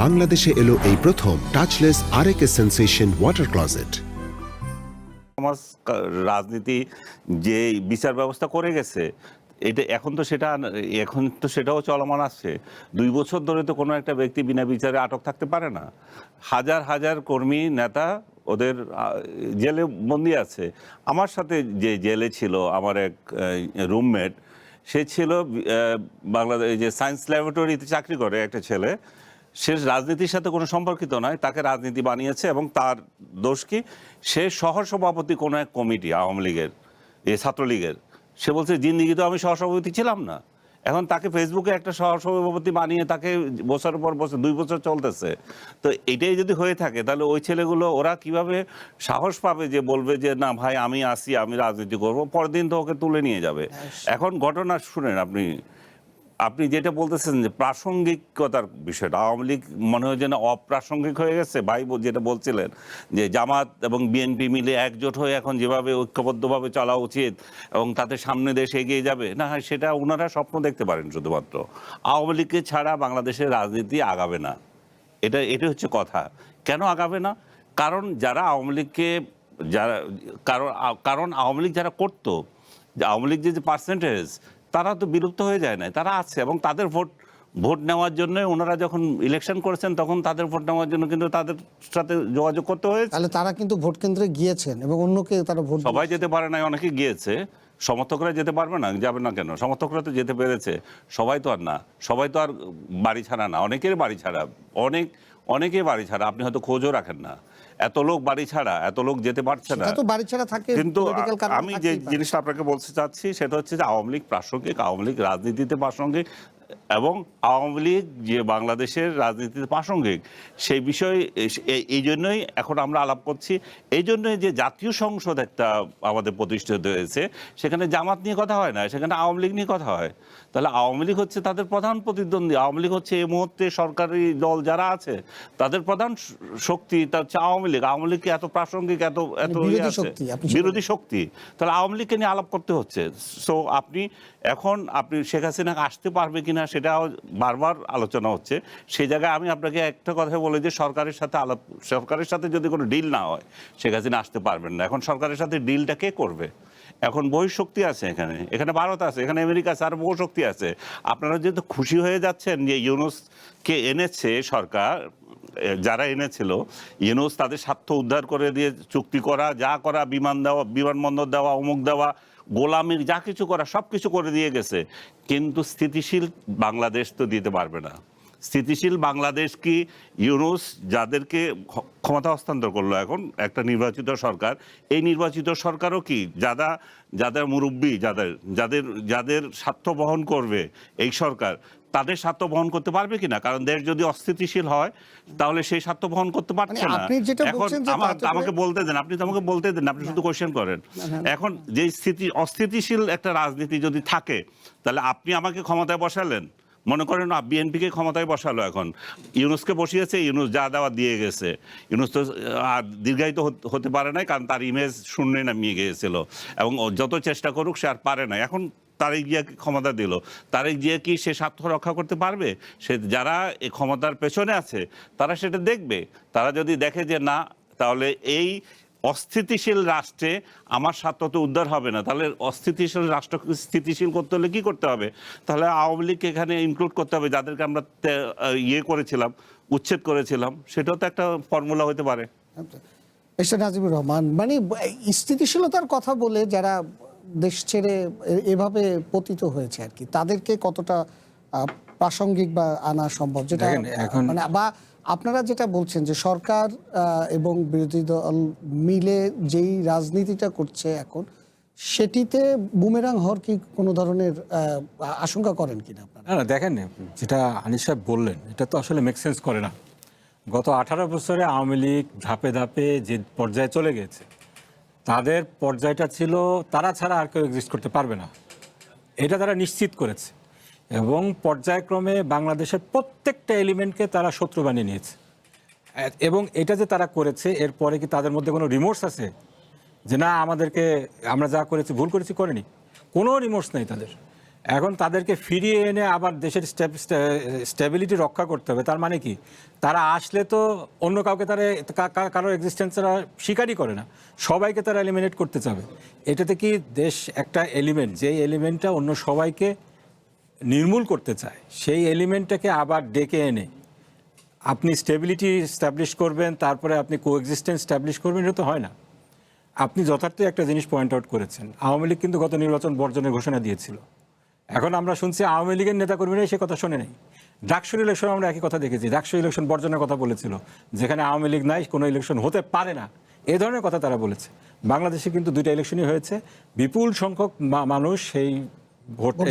বাংলাদেশে এলো এই প্রথম touchless RAK sensation water closet. সমাজ রাজনীতি যে বিচার ব্যবস্থা করে গেছে, এটা এখন তো সেটাও চলমান আসছে। 2 বছর ধরে তো কোনো একটা ব্যক্তি বিনা বিচারে আটক থাকতে পারে না। হাজার হাজার কর্মী নেতা ওদের জেলে বন্দি আছে। আমার সাথে যে জেলে ছিল আমার এক রুমমেট, সে ছিল বাংলাদেশ যে সায়েন্স ল্যাবরেটরিতে চাকরি করে একটা ছেলে। সে রাজনীতির সাথে কোনো সম্পর্কিত নয়, তাকে রাজনীতি বানিয়েছে এবং তার দোষ কি, সে সহসভাপতি কোনো এক কমিটি আওয়ামী লীগের, ছাত্রলীগের। সে বলছে জিন্দিগি তো আমি সহসভাপতি ছিলাম না। এখন তাকে ফেসবুকে একটা সহসভাপতি বানিয়ে তাকে বছরের পর বছর 2 বছর চলতেছে। তো এটাই যদি হয়ে থাকে তাহলে ওই ছেলেগুলো ওরা কিভাবে সাহস পাবে যে বলবে যে না ভাই আমি আসি, আমি রাজনীতি করবো, পরের দিন তো ওকে তুলে নিয়ে যাবে। এখন ঘটনা শুনেন আপনি যেটা বলতেছেন যে প্রাসঙ্গিকতার বিষয়টা, আওয়ামী লীগ মনে হয় যেন অপ্রাসঙ্গিক হয়ে গেছে। ভাই যেটা বলছিলেন যে জামাত এবং বিএনপি মিলে একজোট হয়ে এখন যেভাবে ঐক্যবদ্ধভাবে চলা উচিত এবং তাতে সামনে দেশ এগিয়ে যাবে, না হয় সেটা ওনারা স্বপ্ন দেখতে পারেন শুধুমাত্র। আওয়ামী লীগকে ছাড়া বাংলাদেশের রাজনীতি আগাবে না, এটা হচ্ছে কথা। কেন আগাবে না? কারণ যারা আওয়ামী লীগকে কারণ আওয়ামী লীগ যারা করতো, আওয়ামী লীগ যে পার্সেন্টেজ, তারা তো বিলুপ্ত হয়ে যায় না, তারা আছে এবং তাদের ভোট নেওয়ার জন্য ওনারা যখন ইলেকশন করেছেন তখন তাদের ভোট নেওয়ার জন্য কিন্তু তাদের সাথে যোগাযোগ করতে হয়েছে। তাহলে তারা কিন্তু ভোট কেন্দ্রে গিয়েছেন এবং অন্যকে তারা ভোট সবাই যেতে পারে না, অনেকে গিয়েছে। সমর্থকরা যেতে পারবে না, যাবে না কেন? সমর্থকরা তো যেতে পেরেছে, সবাই তো আর না, সবাই তো আর বাড়ি ছাড়া না, অনেকের বাড়ি ছাড়া, অনেকে বাড়ি ছাড়া, আপনি হয়তো খোঁজও রাখেন না। এত লোক বাড়ি ছাড়া, এত লোক যেতে পারছে না, তো বাড়ি ছাড়া থাকে। কিন্তু আমি যে জিনিসটা আপনাকে বলতে চাচ্ছি সেটা হচ্ছে যে আওয়ামী লীগ প্রাসঙ্গিক, আওয়ামী লীগ রাজনীতিতে প্রাসঙ্গিক এবং আওয়ামী লীগ যে বাংলাদেশের রাজনীতিতে প্রাসঙ্গিক সেই বিষয়ে এই জন্যই এখন আমরা আলাপ করছি। এই জন্যই যে জাতীয় সংসদ একটা আমাদের প্রতিষ্ঠিত হয়েছে, সেখানে জামাত নিয়ে কথা হয় না, সেখানে আওয়ামী লীগ নিয়ে কথা হয়। তাহলে আওয়ামী লীগ হচ্ছে তাদের প্রধান প্রতিদ্বন্দ্বী। আওয়ামী লীগ হচ্ছে এই মুহূর্তে সরকারি দল যারা আছে তাদের প্রধান শক্তি, তা হচ্ছে আওয়ামী লীগ। আওয়ামী লীগকে এত প্রাসঙ্গিক, এত বিরোধী শক্তি, তাহলে আওয়ামী লীগকে নিয়ে আলাপ করতে হচ্ছে। সো আপনি শেখ হাসিনা আসতে পারবে কিনা সেটাও বারবার আলোচনা হচ্ছে। সেই জায়গায় আমি আপনাকে একটা কথা বলি যে সরকারের সাথে যদি কোনো ডিল না হয় শেখ হাসিনা আসতে পারবেন না। এখন সরকারের সাথে ডিলটা কে করবে? এখন বহিঃশক্তি আছে, এখানে ভারত আছে, এখানে আমেরিকা আছে, আর বহু শক্তি আছে। আপনারা যেহেতু খুশি হয়ে যাচ্ছেন যে ইউনূসকে এনেছে সরকার, যারা এনেছিল, ইউনূস তাদের স্বার্থ উদ্ধার করে দিয়ে চুক্তি করা, যা করা, বিমানবন্দর দেওয়া, অমুক দেওয়া, গোলামির যা কিছু করা সব কিছু করে দিয়ে গেছে, কিন্তু স্থিতিশীল বাংলাদেশ তো দিতে পারবে না। স্থিতিশীল বাংলাদেশ কি ইউনূস যাদেরকে ক্ষমতা হস্তান্তর করলো এখন একটা নির্বাচিত সরকার, এই নির্বাচিত সরকারও কি যাদের মুরব্বী, যাদের স্বার্থ বহন করবে এই সরকার, তাদের স্বার্থ বহন করতে পারবে কিনা? কারণ দেশ যদি অস্থিতিশীল হয় তাহলে সেই স্বার্থ বহন করতে পারছে না। এখন আমাকে বলতে দেন, আপনি তো আমাকে বলতে দেন, আপনি শুধু কোয়েশ্চেন করেন। এখন যে অস্থিতিশীল একটা রাজনীতি যদি থাকে, তাহলে আপনি আমাকে ক্ষমতায় বসালেন, মনে করেন বিএনপিকে ক্ষমতায় বসালো, এখন ইউনূসকে বসিয়েছে, ইউনূস যা দেওয়া দিয়ে গেছে। ইউনূস তো আর দীর্ঘায়িত হতে পারে নাই, কারণ তার ইমেজ শূন্যে নামিয়ে গিয়েছিল এবং যত চেষ্টা করুক সে আর পারে না। এখন তারেক জিয়াকে ক্ষমতা দিল, তারেক জিয়া কি সে স্বার্থ রক্ষা করতে পারবে? সে যারা এই ক্ষমতার পেছনে আছে তারা সেটা দেখবে। তারা যদি দেখে যে না, তাহলে এই অস্থিতিশীল রাষ্ট্রে আমার স্বার্থ তো উদ্ধার হবে না, তাহলে অস্থিতিশীল রাষ্ট্রকে স্থিতিশীল করতে হলে কি করতে হবে? তাহলে আওয়ামী লীগকে এখানে ইনক্লুড করতে হবে, যাদেরকে আমরা করেছিলাম, উচ্ছেদ করেছিলাম। সেটাও তো একটা ফর্মুলা হতে পারে। নাজিবুর রহমান, মানে স্থিতিশীলতার কথা বলে যারা দেশ ছেড়ে এভাবে পতিত হয়েছে আর কি, তাদেরকে কতটা প্রাসঙ্গিক বা আনা সম্ভব? যেটা মানে বা আপনারা যেটা বলছেন যে সরকার এবং বিরোধী দল মিলে যেই রাজনীতিটা করছে এখন, সেটিতে বুমেরাং হওয়ার কি কোনো ধরনের আশঙ্কা করেন কিনা আপনারা? না, দেখেন যেটা আনিস সাহেব বললেন এটা তো আসলে মেক সেন্স করে না। গত 18 বছরে আওয়ামী লীগ ধাপে ধাপে যে পর্যায়ে চলে গেছে, তাদের পর্যায়টা ছিল তারা ছাড়া আর কেউ এক্সিস্ট করতে পারবে না, এটা তারা নিশ্চিত করেছে। এবং পর্যায়ক্রমে বাংলাদেশের প্রত্যেকটা এলিমেন্টকে তারা শত্রু বানিয়ে নিয়েছে। এবং এটা যে তারা করেছে, এরপরে কি তাদের মধ্যে কোনো রিমোর্স আছে যে না আমরা যা করেছি ভুল করেছি? করেনি, কোনো রিমোর্স নেই তাদের। এখন তাদেরকে ফিরিয়ে এনে আবার দেশের স্টেবিলিটি রক্ষা করতে হবে। তার মানে কি, তারা আসলে তো অন্য কাউকে তারা কারো এক্সিস্টেন্স তারা স্বীকারই করে না, সবাইকে তারা এলিমিনেট করতে চাবে। এটাতে কি দেশ একটা এলিমেন্ট, যেই এলিমেন্টটা অন্য সবাইকে নির্মূল করতে চায়, সেই এলিমেন্টটাকে আবার ডেকে এনে আপনি স্টেবিলিটি স্ট্যাবলিশ করবেন, তারপরে আপনি কোএক্সিস্টেন্স স্ট্যাবলিশ করবেন, এটা তো হয় না। আপনি যথার্থই একটা জিনিস পয়েন্ট আউট করেছেন, আওয়ামী লীগ কিন্তু গত নির্বাচন বর্জনের ঘোষণা দিয়েছিল। এখন আমরা শুনছি আওয়ামী লীগের নেতাকর্মীরাই সে কথা শোনে নাই। ডাকসুর ইলেকশন আমরা একই কথা দেখেছি, ডাকসু ইলেকশন বর্জনের কথা বলেছিল, যেখানে আওয়ামী লীগ নাই কোনো ইলেকশন হতে পারে না, এই ধরনের কথা তারা বলেছে। বাংলাদেশে কিন্তু 2টা ইলেকশনই হয়েছে, বিপুল সংখ্যক মানুষ সেই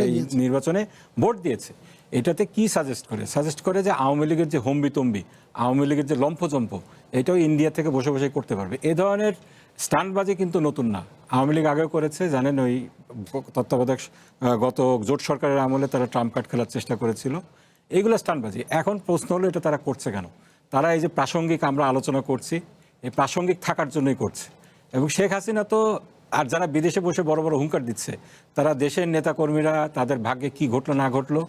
এই নির্বাচনে ভোট দিয়েছে। এটাতে কি সাজেস্ট করে যে আওয়ামী লীগের যে হম্বিতম্বি, আওয়ামী লীগের যে লম্ফজম্প, এটাও ইন্ডিয়া থেকে বসে বসে করতে পারবে। এ ধরনের স্টান্টবাজি কিন্তু নতুন না, আওয়ামী লীগ আগেও করেছে, জানেন। ওই তত্ত্বাবধায়ক গত জোট সরকারের আমলে তারা ট্রাম্প কার্ড খেলার চেষ্টা করেছিল, এইগুলো স্টান্টবাজি। এখন প্রশ্ন হলো এটা তারা করছে কেন? তারা এই যে প্রাসঙ্গিক আমরা আলোচনা করছি, এই প্রাসঙ্গিক থাকার জন্যই করছে। এবং শেখ হাসিনা তো, আর যারা বিদেশে বসে বড় বড় হুঙ্কার দিচ্ছে, তারা দেশের নেতাকর্মীরা তাদের ভাগ্যে কি ঘটলো না ঘটলো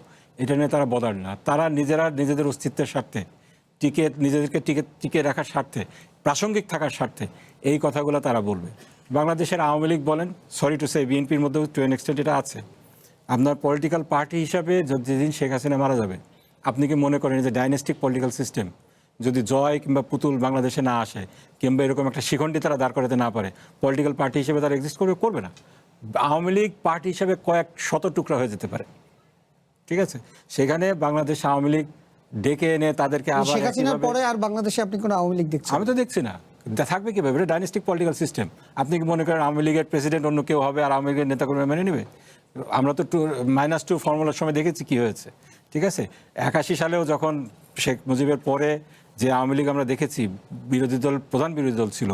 এটা নিয়ে তারা বদার না। তারা নিজেরা নিজেদের অস্তিত্বের স্বার্থে নিজেদেরকে টিকে রাখার স্বার্থে, প্রাসঙ্গিক থাকার স্বার্থে এই কথাগুলো তারা বলবে। বাংলাদেশের আওয়ামী লীগ বলেন, সরি টু সে বিএনপির মধ্যেও টু এন এক্সটেন্ট এটা আছে। আপনার পলিটিক্যাল পার্টি হিসাবে যেদিন শেখ হাসিনা মারা যাবে, আপনি কি মনে করেন যে ডাইনেস্টিক পলিটিক্যাল সিস্টেম যদি জয় কিংবা পুতুল বাংলাদেশে না আসে, কিংবা এরকম একটা শিখণ্ডী তারা দাঁড় করাতে না পারে, পলিটিক্যাল পার্টি হিসেবে তারা এক্সিস্ট করবে না। আওয়ামী লীগ পার্টি হিসেবে কয়েক শত টুকরা হয়ে যেতে পারে, ঠিক আছে? সেখানে বাংলাদেশ আওয়ামী লীগ ডেকে এনে তাদেরকে আবার শেখ হাসিনার পরে আর বাংলাদেশে আপনি কোনো আওয়ামী লীগ দেখছেন? আমি তো দেখছি না, থাকবে কিভাবে? এটা ডাইনেস্টিক পলিটিক্যাল সিস্টেম। আপনি কি মনে করেন আওয়ামী লীগের প্রেসিডেন্ট অন্য কেউ হবে আর আওয়ামী লীগের নেতাকর্মী মেনে নেবে? আমরা তো -2 ফর্মুলার সময় দেখেছি কি হয়েছে, ঠিক আছে? 81 সালেও যখন শেখ মুজিবের পরে যে আওয়ামী লীগ আমরা দেখেছি, প্রধান বিরোধী দল ছিল,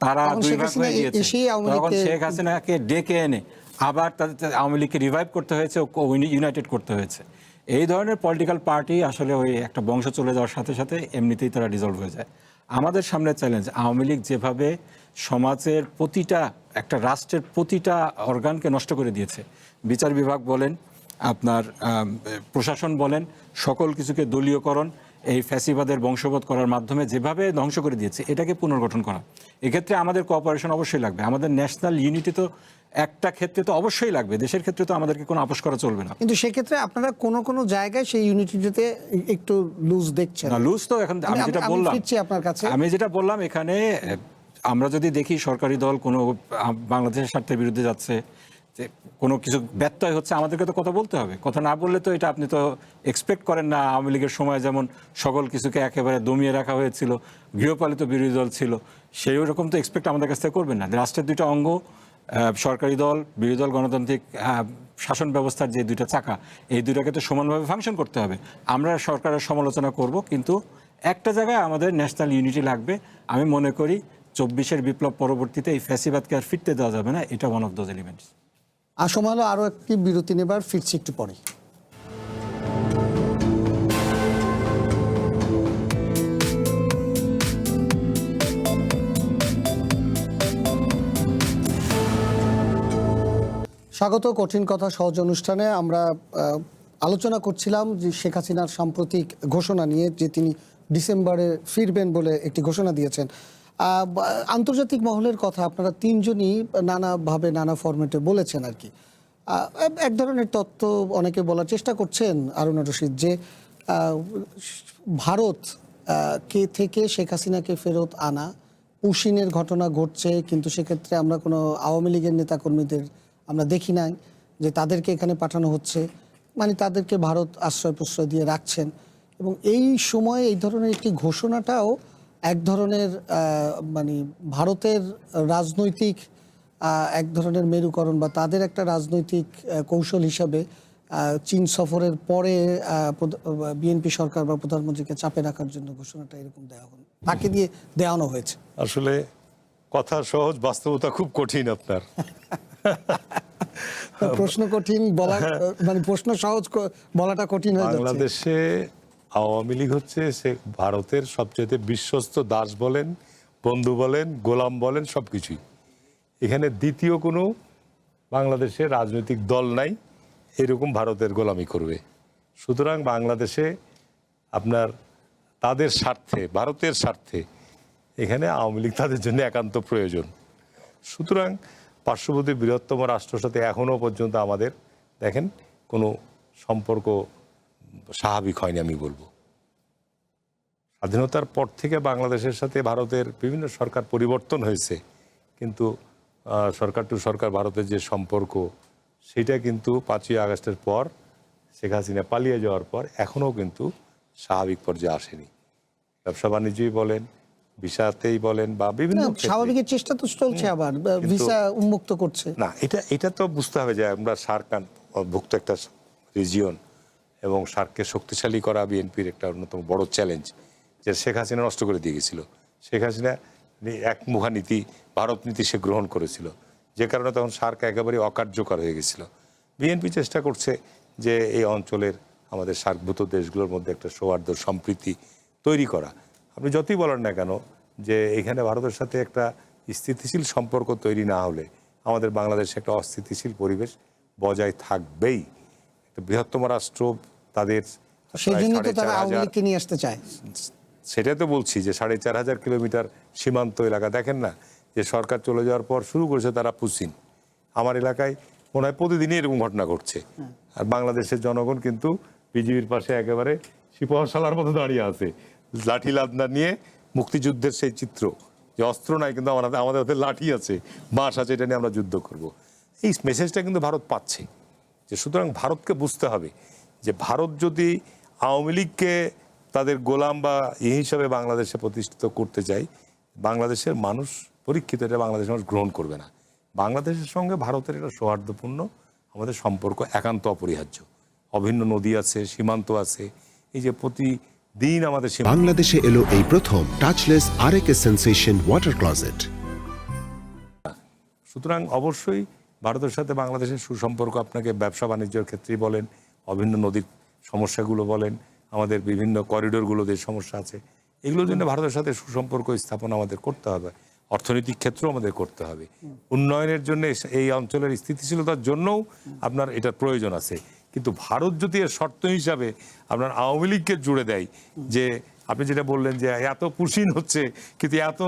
তারা দুই ভাগ হয়ে গিয়েছে। তখন শেখ হাসিনাকে ডেকে এনে আবার তাদের আওয়ামী লীগকে রিভাইভ করতে হয়েছে, ইউনাইটেড করতে হয়েছে। এই ধরনের পলিটিক্যাল পার্টি আসলে ওই একটা বংশ চলে যাওয়ার সাথে সাথে এমনিতেই তারা ডিজলভ হয়ে যায়। আমাদের সামনে চ্যালেঞ্জ, আওয়ামী লীগ যেভাবে সমাজের প্রতিটা, একটা রাষ্ট্রের প্রতিটা অর্গানকে নষ্ট করে দিয়েছে, বিচার বিভাগ বলেন, আপনার প্রশাসন বলেন, সকল কিছুকে দলীয়করণ, এই ফ্যাসিবাদের বংশবৎ করার মাধ্যমে যেভাবে ধ্বংস করে দিয়েছে, এটাকে পুনর্গঠন করা। এক্ষেত্রে আমাদের কোঅপারেশন অবশ্যই লাগবে। আমাদের ন্যাশনাল ইউনিটি তো একটা ক্ষেত্রে তো অবশ্যই লাগবে, দেশের ক্ষেত্রে তো আমাদেরকে কোনো আপোষ করা চলবে না। কিন্তু সেক্ষেত্রে আপনারা কোনো জায়গায় সেই ইউনিটিতে একটু লুজ দেখছেন না, লুজ তো এখন আমি যেটা বললাম, আপনার কাছে আমি যেটা বললাম, এখানে আমরা যদি দেখি সরকারি দল কোনো বাংলাদেশের স্বার্থের বিরুদ্ধে যাচ্ছে, যে কোনো কিছু ব্যত্যয় হচ্ছে, আমাদেরকে তো কথা বলতে হবে। কথা না বললে তো এটা আপনি তো এক্সপেক্ট করেন না। আওয়ামী লীগের সময় যেমন সকল কিছুকে একেবারে দমিয়ে রাখা হয়েছিল, গৃহপালিত বিরোধী দল ছিল, সেই রকম তো এক্সপেক্ট আমাদের কাছ থেকে করবেন না। রাষ্ট্রের 2টা অঙ্গ, সরকারি দল, বিরোধী দল, গণতান্ত্রিক শাসন ব্যবস্থার যে 2টা চাকা, এই 2টাকে তো সমানভাবে ফাংশন করতে হবে। আমরা সরকারের সমালোচনা করব, কিন্তু একটা জায়গায় আমাদের ন্যাশনাল ইউনিটি লাগবে। আমি মনে করি 24-এর বিপ্লব পরবর্তীতে এই ফ্যাসিবাদকে আর ফিরতে দেওয়া যাবে না, এটা ওয়ান অফ দোজ এলিমেন্টস। সময় হলো আরও একটি বিরতি নেবার, ফিরছি একটু পরে। স্বাগত কঠিন কথা সহজ অনুষ্ঠানে। আমরা আলোচনা করছিলাম যে শেখ হাসিনার সাম্প্রতিক ঘোষণা নিয়ে, যে তিনি ডিসেম্বরে ফিরবেন বলে একটি ঘোষণা দিয়েছেন। আন্তর্জাতিক মহলের কথা আপনারা তিনজনই নানাভাবে নানা ফরম্যাটে বলেছেন আর কি। এক ধরনের তত্ত্ব অনেকে বলার চেষ্টা করছেন, আরুনা রশিদ, যে ভারত কে থেকে শেখ হাসিনাকে ফেরত আনা, পুশিনের ঘটনা ঘটছে, কিন্তু সেক্ষেত্রে আমরা কোনো আওয়ামী লীগের নেতাকর্মীদের আমরা দেখি নাই যে তাদেরকে এখানে পাঠানো হচ্ছে, মানে তাদেরকে ভারত আশ্রয় প্রশ্রয় দিয়ে রাখছেন। এবং এই সময়ে এই ধরনের একটি ঘোষণাটাও এক ধরনের মানে ভারতের রাজনৈতিক এক ধরনের মেরুকরণ বা তাদের একটা রাজনৈতিক কৌশল হিসাবে চীন সফরের পরে বিএনপি সরকার বা প্রধানমন্ত্রীকে চাপে রাখার জন্য ঘোষণাটা এরকম দেওয়া হলো, তাকে দিয়ে দেওয়ানো হয়েছে। আসলে কথা সহজ, বাস্তবতা খুব কঠিন আপনার। প্রশ্ন কঠিন বলা, মানে প্রশ্ন সহজ বলাটা কঠিন হয়ে যাচ্ছে। বাংলাদেশে আওয়ামী লীগ হচ্ছে সে ভারতের সবচেয়ে বিশ্বস্ত দাস বলেন, বন্ধু বলেন, গোলাম বলেন, সবকিছুই। এখানে দ্বিতীয় কোনো বাংলাদেশের রাজনৈতিক দল নাই, এরকম ভারতের গোলামি করবে। সুতরাং বাংলাদেশে আপনার তাদের স্বার্থে, ভারতের স্বার্থে এখানে আওয়ামী লীগ তাদের জন্য একান্ত প্রয়োজন। সুতরাং পার্শ্ববর্তী বৃহত্তম রাষ্ট্রের সাথে এখনও পর্যন্ত আমাদের দেখেন কোনো সম্পর্ক স্বাভাবিক হয়নি আমি বলবো। স্বাধীনতার পর থেকে বাংলাদেশের সাথে ভারতের বিভিন্ন সরকার পরিবর্তন হয়েছে, কিন্তু সরকার টু সরকার ভারতের যে সম্পর্ক সেটা কিন্তু 5ই আগস্টের পর শেখ হাসিনা পালিয়ে যাওয়ার পর এখনও কিন্তু স্বাভাবিক পর্যায়ে আসেনি। ব্যবসা বাণিজ্যই বলেন, ভিসাতেই বলেন বা বিভিন্ন ক্ষেত্রে। স্বাভাবিকের চেষ্টা তো চলছে, আবার ভিসা উন্মুক্ত করছে না, এটা তো বুঝতে হবে যে আমরা সার্ক ভুক্ত একটা রিজিয়ন এবং সার্ককে শক্তিশালী করা বিএনপির একটা অন্যতম বড় চ্যালেঞ্জ, যে শেখ হাসিনা নষ্ট করে দিয়ে গেছিল। শেখ হাসিনা একমুখা নীতি, ভারত নীতি সে গ্রহণ করেছিল, যে কারণে তখন সার্ক একেবারে অকার্যকর হয়ে গেছিল। বিএনপি চেষ্টা করছে যে এই অঞ্চলের আমাদের সার্কভূত দেশগুলোর মধ্যে একটা সৌহার্দ্য সম্প্রীতি তৈরি করা। আপনি যতই বলেন না কেন যে এখানে ভারতের সাথে একটা স্থিতিশীল সম্পর্ক তৈরি না হলে আমাদের বাংলাদেশে একটা অস্থিতিশীল পরিবেশ বজায় থাকবেই। একটা বৃহত্তম রাষ্ট্র, তাদের সেই জন্য তো প্রায় তারা আওয়ামী 4,500 লীগকে নিয়ে আসতে চায়। সেটাই তো বলছি যে 4,500 কিলোমিটার সীমান্ত এলাকা দেখেন না, যে সরকার চলে যাওয়ার পর শুরু করেছে তারা পুশিন। আমার এলাকায় মনে হয় প্রতিদিনই এরকম ঘটনা ঘটছে। আর বাংলাদেশের জনগণ কিন্তু বিজিবির পাশে একেবারে সিপাহশালার মতো দাঁড়িয়ে আছে, লাঠি লাদনা নিয়ে। মুক্তিযুদ্ধের সেই চিত্র, যে অস্ত্র নাই কিন্তু আমাদের হাতে লাঠি আছে, বাঁশ আছে, এটা নিয়ে আমরা যুদ্ধ করব। এই মেসেজটা কিন্তু ভারত পাচ্ছে। যে সুতরাং ভারতকে বুঝতে হবে যে ভারত যদি আওয়ামী লীগকে তাদের গোলাম বা হিসাবে বাংলাদেশে প্রতিষ্ঠিত করতে চায়, বাংলাদেশের মানুষ পরীক্ষিত এটা বাংলাদেশের মানুষ গ্রহণ করবে না। বাংলাদেশের সঙ্গে ভারতের এটা সৌহার্দ্যপূর্ণ আমাদের সম্পর্ক একান্ত অপরিহার্য। অভিন্ন নদী আছে, সীমান্ত আছে, এই যে প্রতিদিন আমাদের বাংলাদেশে এলো এই প্রথম touchless RAK sensation water closet. সুতরাং অবশ্যই ভারতের সাথে বাংলাদেশের সুসম্পর্ক আপনাকে ব্যবসা বাণিজ্যের ক্ষেত্রেই বলেন, অভিন্ন নদীর সমস্যাগুলো বলেন, আমাদের বিভিন্ন করিডোরগুলো যে সমস্যা আছে, এগুলোর জন্য ভারতের সাথে সুসম্পর্ক স্থাপন আমাদের করতে হবে। অর্থনৈতিক ক্ষেত্রেও আমাদের করতে হবে। উন্নয়নের জন্য এই অঞ্চলের স্থিতিশীলতার জন্যও আপনার এটার প্রয়োজন আছে। কিন্তু ভারত যদি এর শর্ত হিসাবে আপনার আওয়ামী লীগকে জুড়ে দেয়, যে আপনি যেটা বললেন যে এত পুশিন হচ্ছে, কিন্তু এত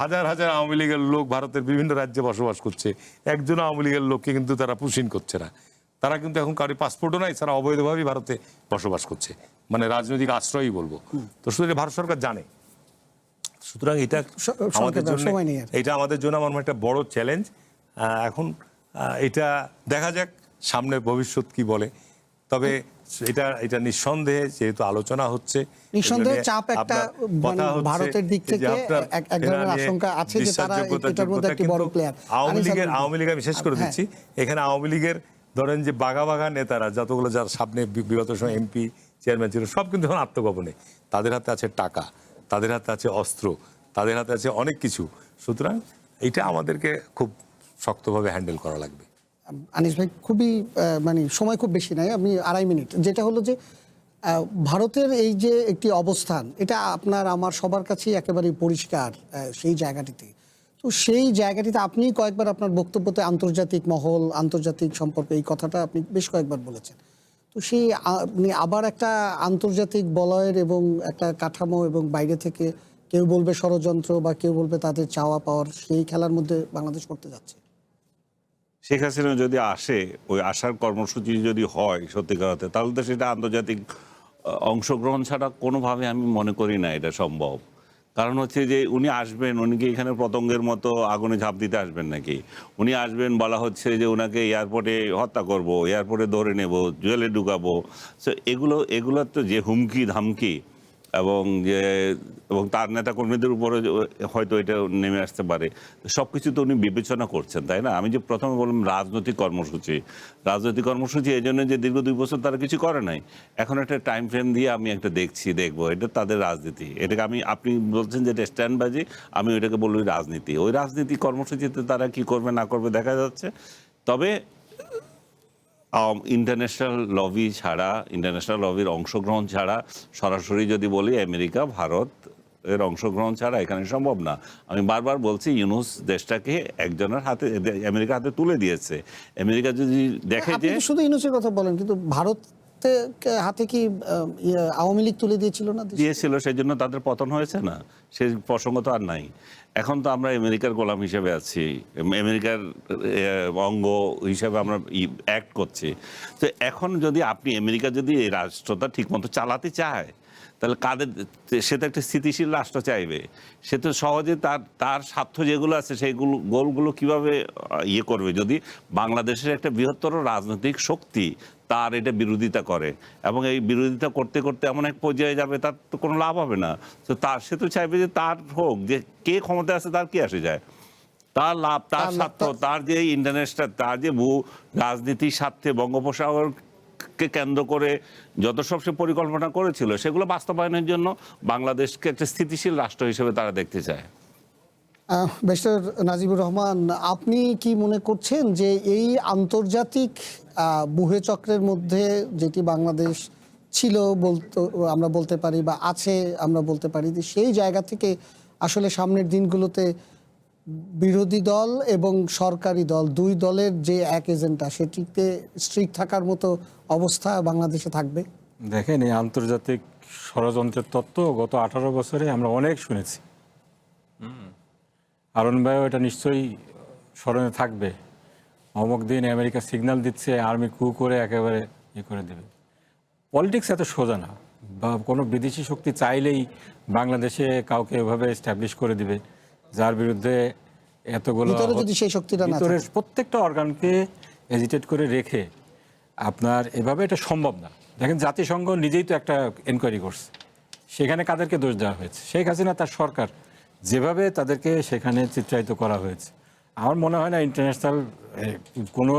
হাজার হাজার আওয়ামী লীগের লোক ভারতের বিভিন্ন রাজ্যে বসবাস করছে, একজন আওয়ামী লীগের লোককে কিন্তু তারা পুশিন করছে না। তারা কিন্তু এখন কারো পাসপোর্টও নাই, তারা অবৈধভাবেই ভারতে বসবাস করছে, মানে রাজনৈতিক আশ্রয়ই বলবো। তো শুধু ভারত সরকার জানে। সুতরাং এটা আমাদের জন্য, এটা আমাদের জন্য আমার একটা বড় চ্যালেঞ্জ। এখন এটা দেখা যাক সামনে ভবিষ্যৎ কি বলে। তবে এটা নিঃসন্দেহে যেহেতু আলোচনা হচ্ছে, নিঃসন্দেহে চাপ একটা ভারতের দিক থেকে এক ধরনের আশঙ্কা আছে যে তারা এটার মধ্যে একটি বড় প্লেয়ার। আওয়ামী লীগ আমি শেষ করে দিচ্ছি। এখানে আওয়ামী লীগের ধরেন যে বাঘা বাঘা নেতারা যতগুলো, যার সামনে বিগত সময় এমপি চেয়ারম্যান ছিল, সব কিন্তু এখন আত্মগোপনে। তাদের হাতে আছে টাকা, তাদের হাতে আছে অস্ত্র, তাদের হাতে আছে অনেক কিছু। সুতরাং এটা আমাদেরকে খুব শক্তভাবে হ্যান্ডেল করা লাগবে। আনিস ভাই, খুবই মানে সময় খুব বেশি নাই, আমি 2.5 মিনিট। যেটা হলো যে ভারতের এই যে একটি অবস্থান, এটা আপনার আমার সবার কাছেই একেবারেই পরিষ্কার সেই জায়গাটিতে। তো সেই জায়গাটিতে আপনি কয়েকবার আপনার বক্তব্যতে আন্তর্জাতিক মহল, আন্তর্জাতিক সম্পর্ক, এই কথাটা আপনি বেশ কয়েকবার বলেছেন। তো সেই আবার একটা আন্তর্জাতিক বলয়ের এবং একটা কাঠামো, এবং বাইরে থেকে কেউ বলবে ষড়যন্ত্র বা কেউ বলবে তাদের চাওয়া পাওয়ার, সেই খেলার মধ্যে বাংলাদেশ করতে যাচ্ছে। শেখ হাসিনা যদি আসে, ওই আসার কর্মসূচি যদি হয় সত্যিকার অর্থে, তাহলে তো সেটা আন্তর্জাতিক অংশগ্রহণ ছাড়া কোনোভাবে আমি মনে করি না এটা সম্ভব। কারণ হচ্ছে যে উনি আসবেন, উনি কি এখানে পতঙ্গের মতো আগুনে ঝাঁপ দিতে আসবেন নাকি? উনি আসবেন, বলা হচ্ছে যে ওনাকে এয়ারপোর্টে হত্যা করব, এয়ারপোর্টে ধরে নেব, জেলে ঢুকাবো। সো এগুলোর তো যে হুমকি ধামকি এবং তার নেতা কর্মীদের উপরে হয়তো এটা নেমে আসতে পারে, সব কিছু তো উনি বিবেচনা করছেন, তাই না? আমি যে প্রথমে বললাম রাজনৈতিক কর্মসূচি এই জন্য যে দীর্ঘ 2 বছর তারা কিছু করে নাই, এখন একটা টাইম ফ্রেম দিয়ে আমি একটা দেখবো, এটা তাদের রাজনীতি। এটাকে আপনি বলছেন যে এটা স্ট্যান্ডবাজি, আমি ওইটাকে বলি রাজনীতি। ওই রাজনীতি কর্মসূচিতে তারা কি করবে না করবে দেখা যাচ্ছে। তবে ইন্টারন্যাশনাল লবির অংশগ্রহণ ছাড়া সরাসরি যদি বলি আমেরিকা, ভারত, এর অংশগ্রহণ ছাড়া এখানে সম্ভব না। আমি বারবার বলছি ইউনূস দেশটাকে একজনের হাতে, আমেরিকার হাতে তুলে দিয়েছে। আমেরিকা যদি দেখে আপনি যে তো শুধু ইউনূসের কথা বলেন, কিন্তু ভারতের হাতে কি আওয়ামী লীগ তুলে দিয়েছিল না দেশে? দিয়েছিল, সেই জন্য তাদের পতন হয়েছে না, সেই প্রসঙ্গ তো আর নাই। এখন তো আমরা আমেরিকার গোলাম হিসেবে আছি, আমেরিকার অঙ্গ হিসেবে আমরা অ্যাক্ট করছি। তো এখন যদি আপনি আমেরিকা যদি এই রাষ্ট্রটা ঠিকমতো চালাতে চায়, তাহলে কাদের, সে তো একটা স্থিতিশীল রাষ্ট্র চাইবে। সে তো সহজে তার স্বার্থ যেগুলো আছে সেইগুলো গোলগুলো কিভাবে ইয়ে করবে, যদি বাংলাদেশের একটা বৃহত্তর রাজনৈতিক শক্তি তার এটা বিরোধিতা করে, এবং এই বিরোধিতা করতে করতে এমন এক পর্যায়ে যাবে তার তো কোনো লাভ হবে না। তো সে তো চাইবে যে তার হোক, যে কে ক্ষমতা আছে তার কি আসে যায়, তার লাভ, তার স্বার্থ, তার যে ইন্টারনেশনাল, তার যে ভূ রাজনীতির স্বার্থে বঙ্গোপসাগরকে কেন্দ্র করে যত সব সে পরিকল্পনা করেছিল সেগুলো বাস্তবায়নের জন্য বাংলাদেশকে একটা স্থিতিশীল রাষ্ট্র হিসেবে তারা দেখতে চায়। ব্যারিস্টার নাজিবুর রহমান, আপনি কি মনে করছেন যে এই আন্তর্জাতিক বুহে চক্রের মধ্যে যেটি বাংলাদেশ ছিল আমরা বলতে পারি, বা আছে আমরা বলতে পারি, যে সেই জায়গা থেকে আসলে সামনের দিনগুলোতে বিরোধী দল এবং সরকারি দল দুই দলের যে এক এজেন্ডা, সেটিতে স্ট্রিক্ট থাকার মতো অবস্থা বাংলাদেশে থাকবে? দেখেন, এই আন্তর্জাতিক ষড়যন্ত্রের তত্ত্ব গত 18 বছরে আমরা অনেক শুনেছি। হারুন ভাইও এটা নিশ্চয়ই স্মরণে থাকবে। অমুক দিন আমেরিকা সিগন্যাল দিচ্ছে, আর্মি কু করে একেবারে করে দেবে। পলিটিক্স এত সোজা না, বা কোনো বিদেশি শক্তি চাইলেই বাংলাদেশে কাউকে এভাবে এস্টাবলিশ করে দিবে যার বিরুদ্ধে এতগুলো ভিতরে যদি সেই শক্তিটা না ভিতরের প্রত্যেকটা অর্গানকে এজিটেট করে রেখে আপনার এভাবে এটা সম্ভব না। দেখেন, জাতিসংঘ নিজেই তো একটা এনকোয়ারি করছে, সেখানে কাদেরকে দোষ দেওয়া হয়েছে? শেখ হাসিনা তার সরকার, যেভাবে তাদেরকে সেখানে চিত্রায়িত করা হয়েছে। আমার মনে হয় না ইন্টারন্যাশনাল কোনো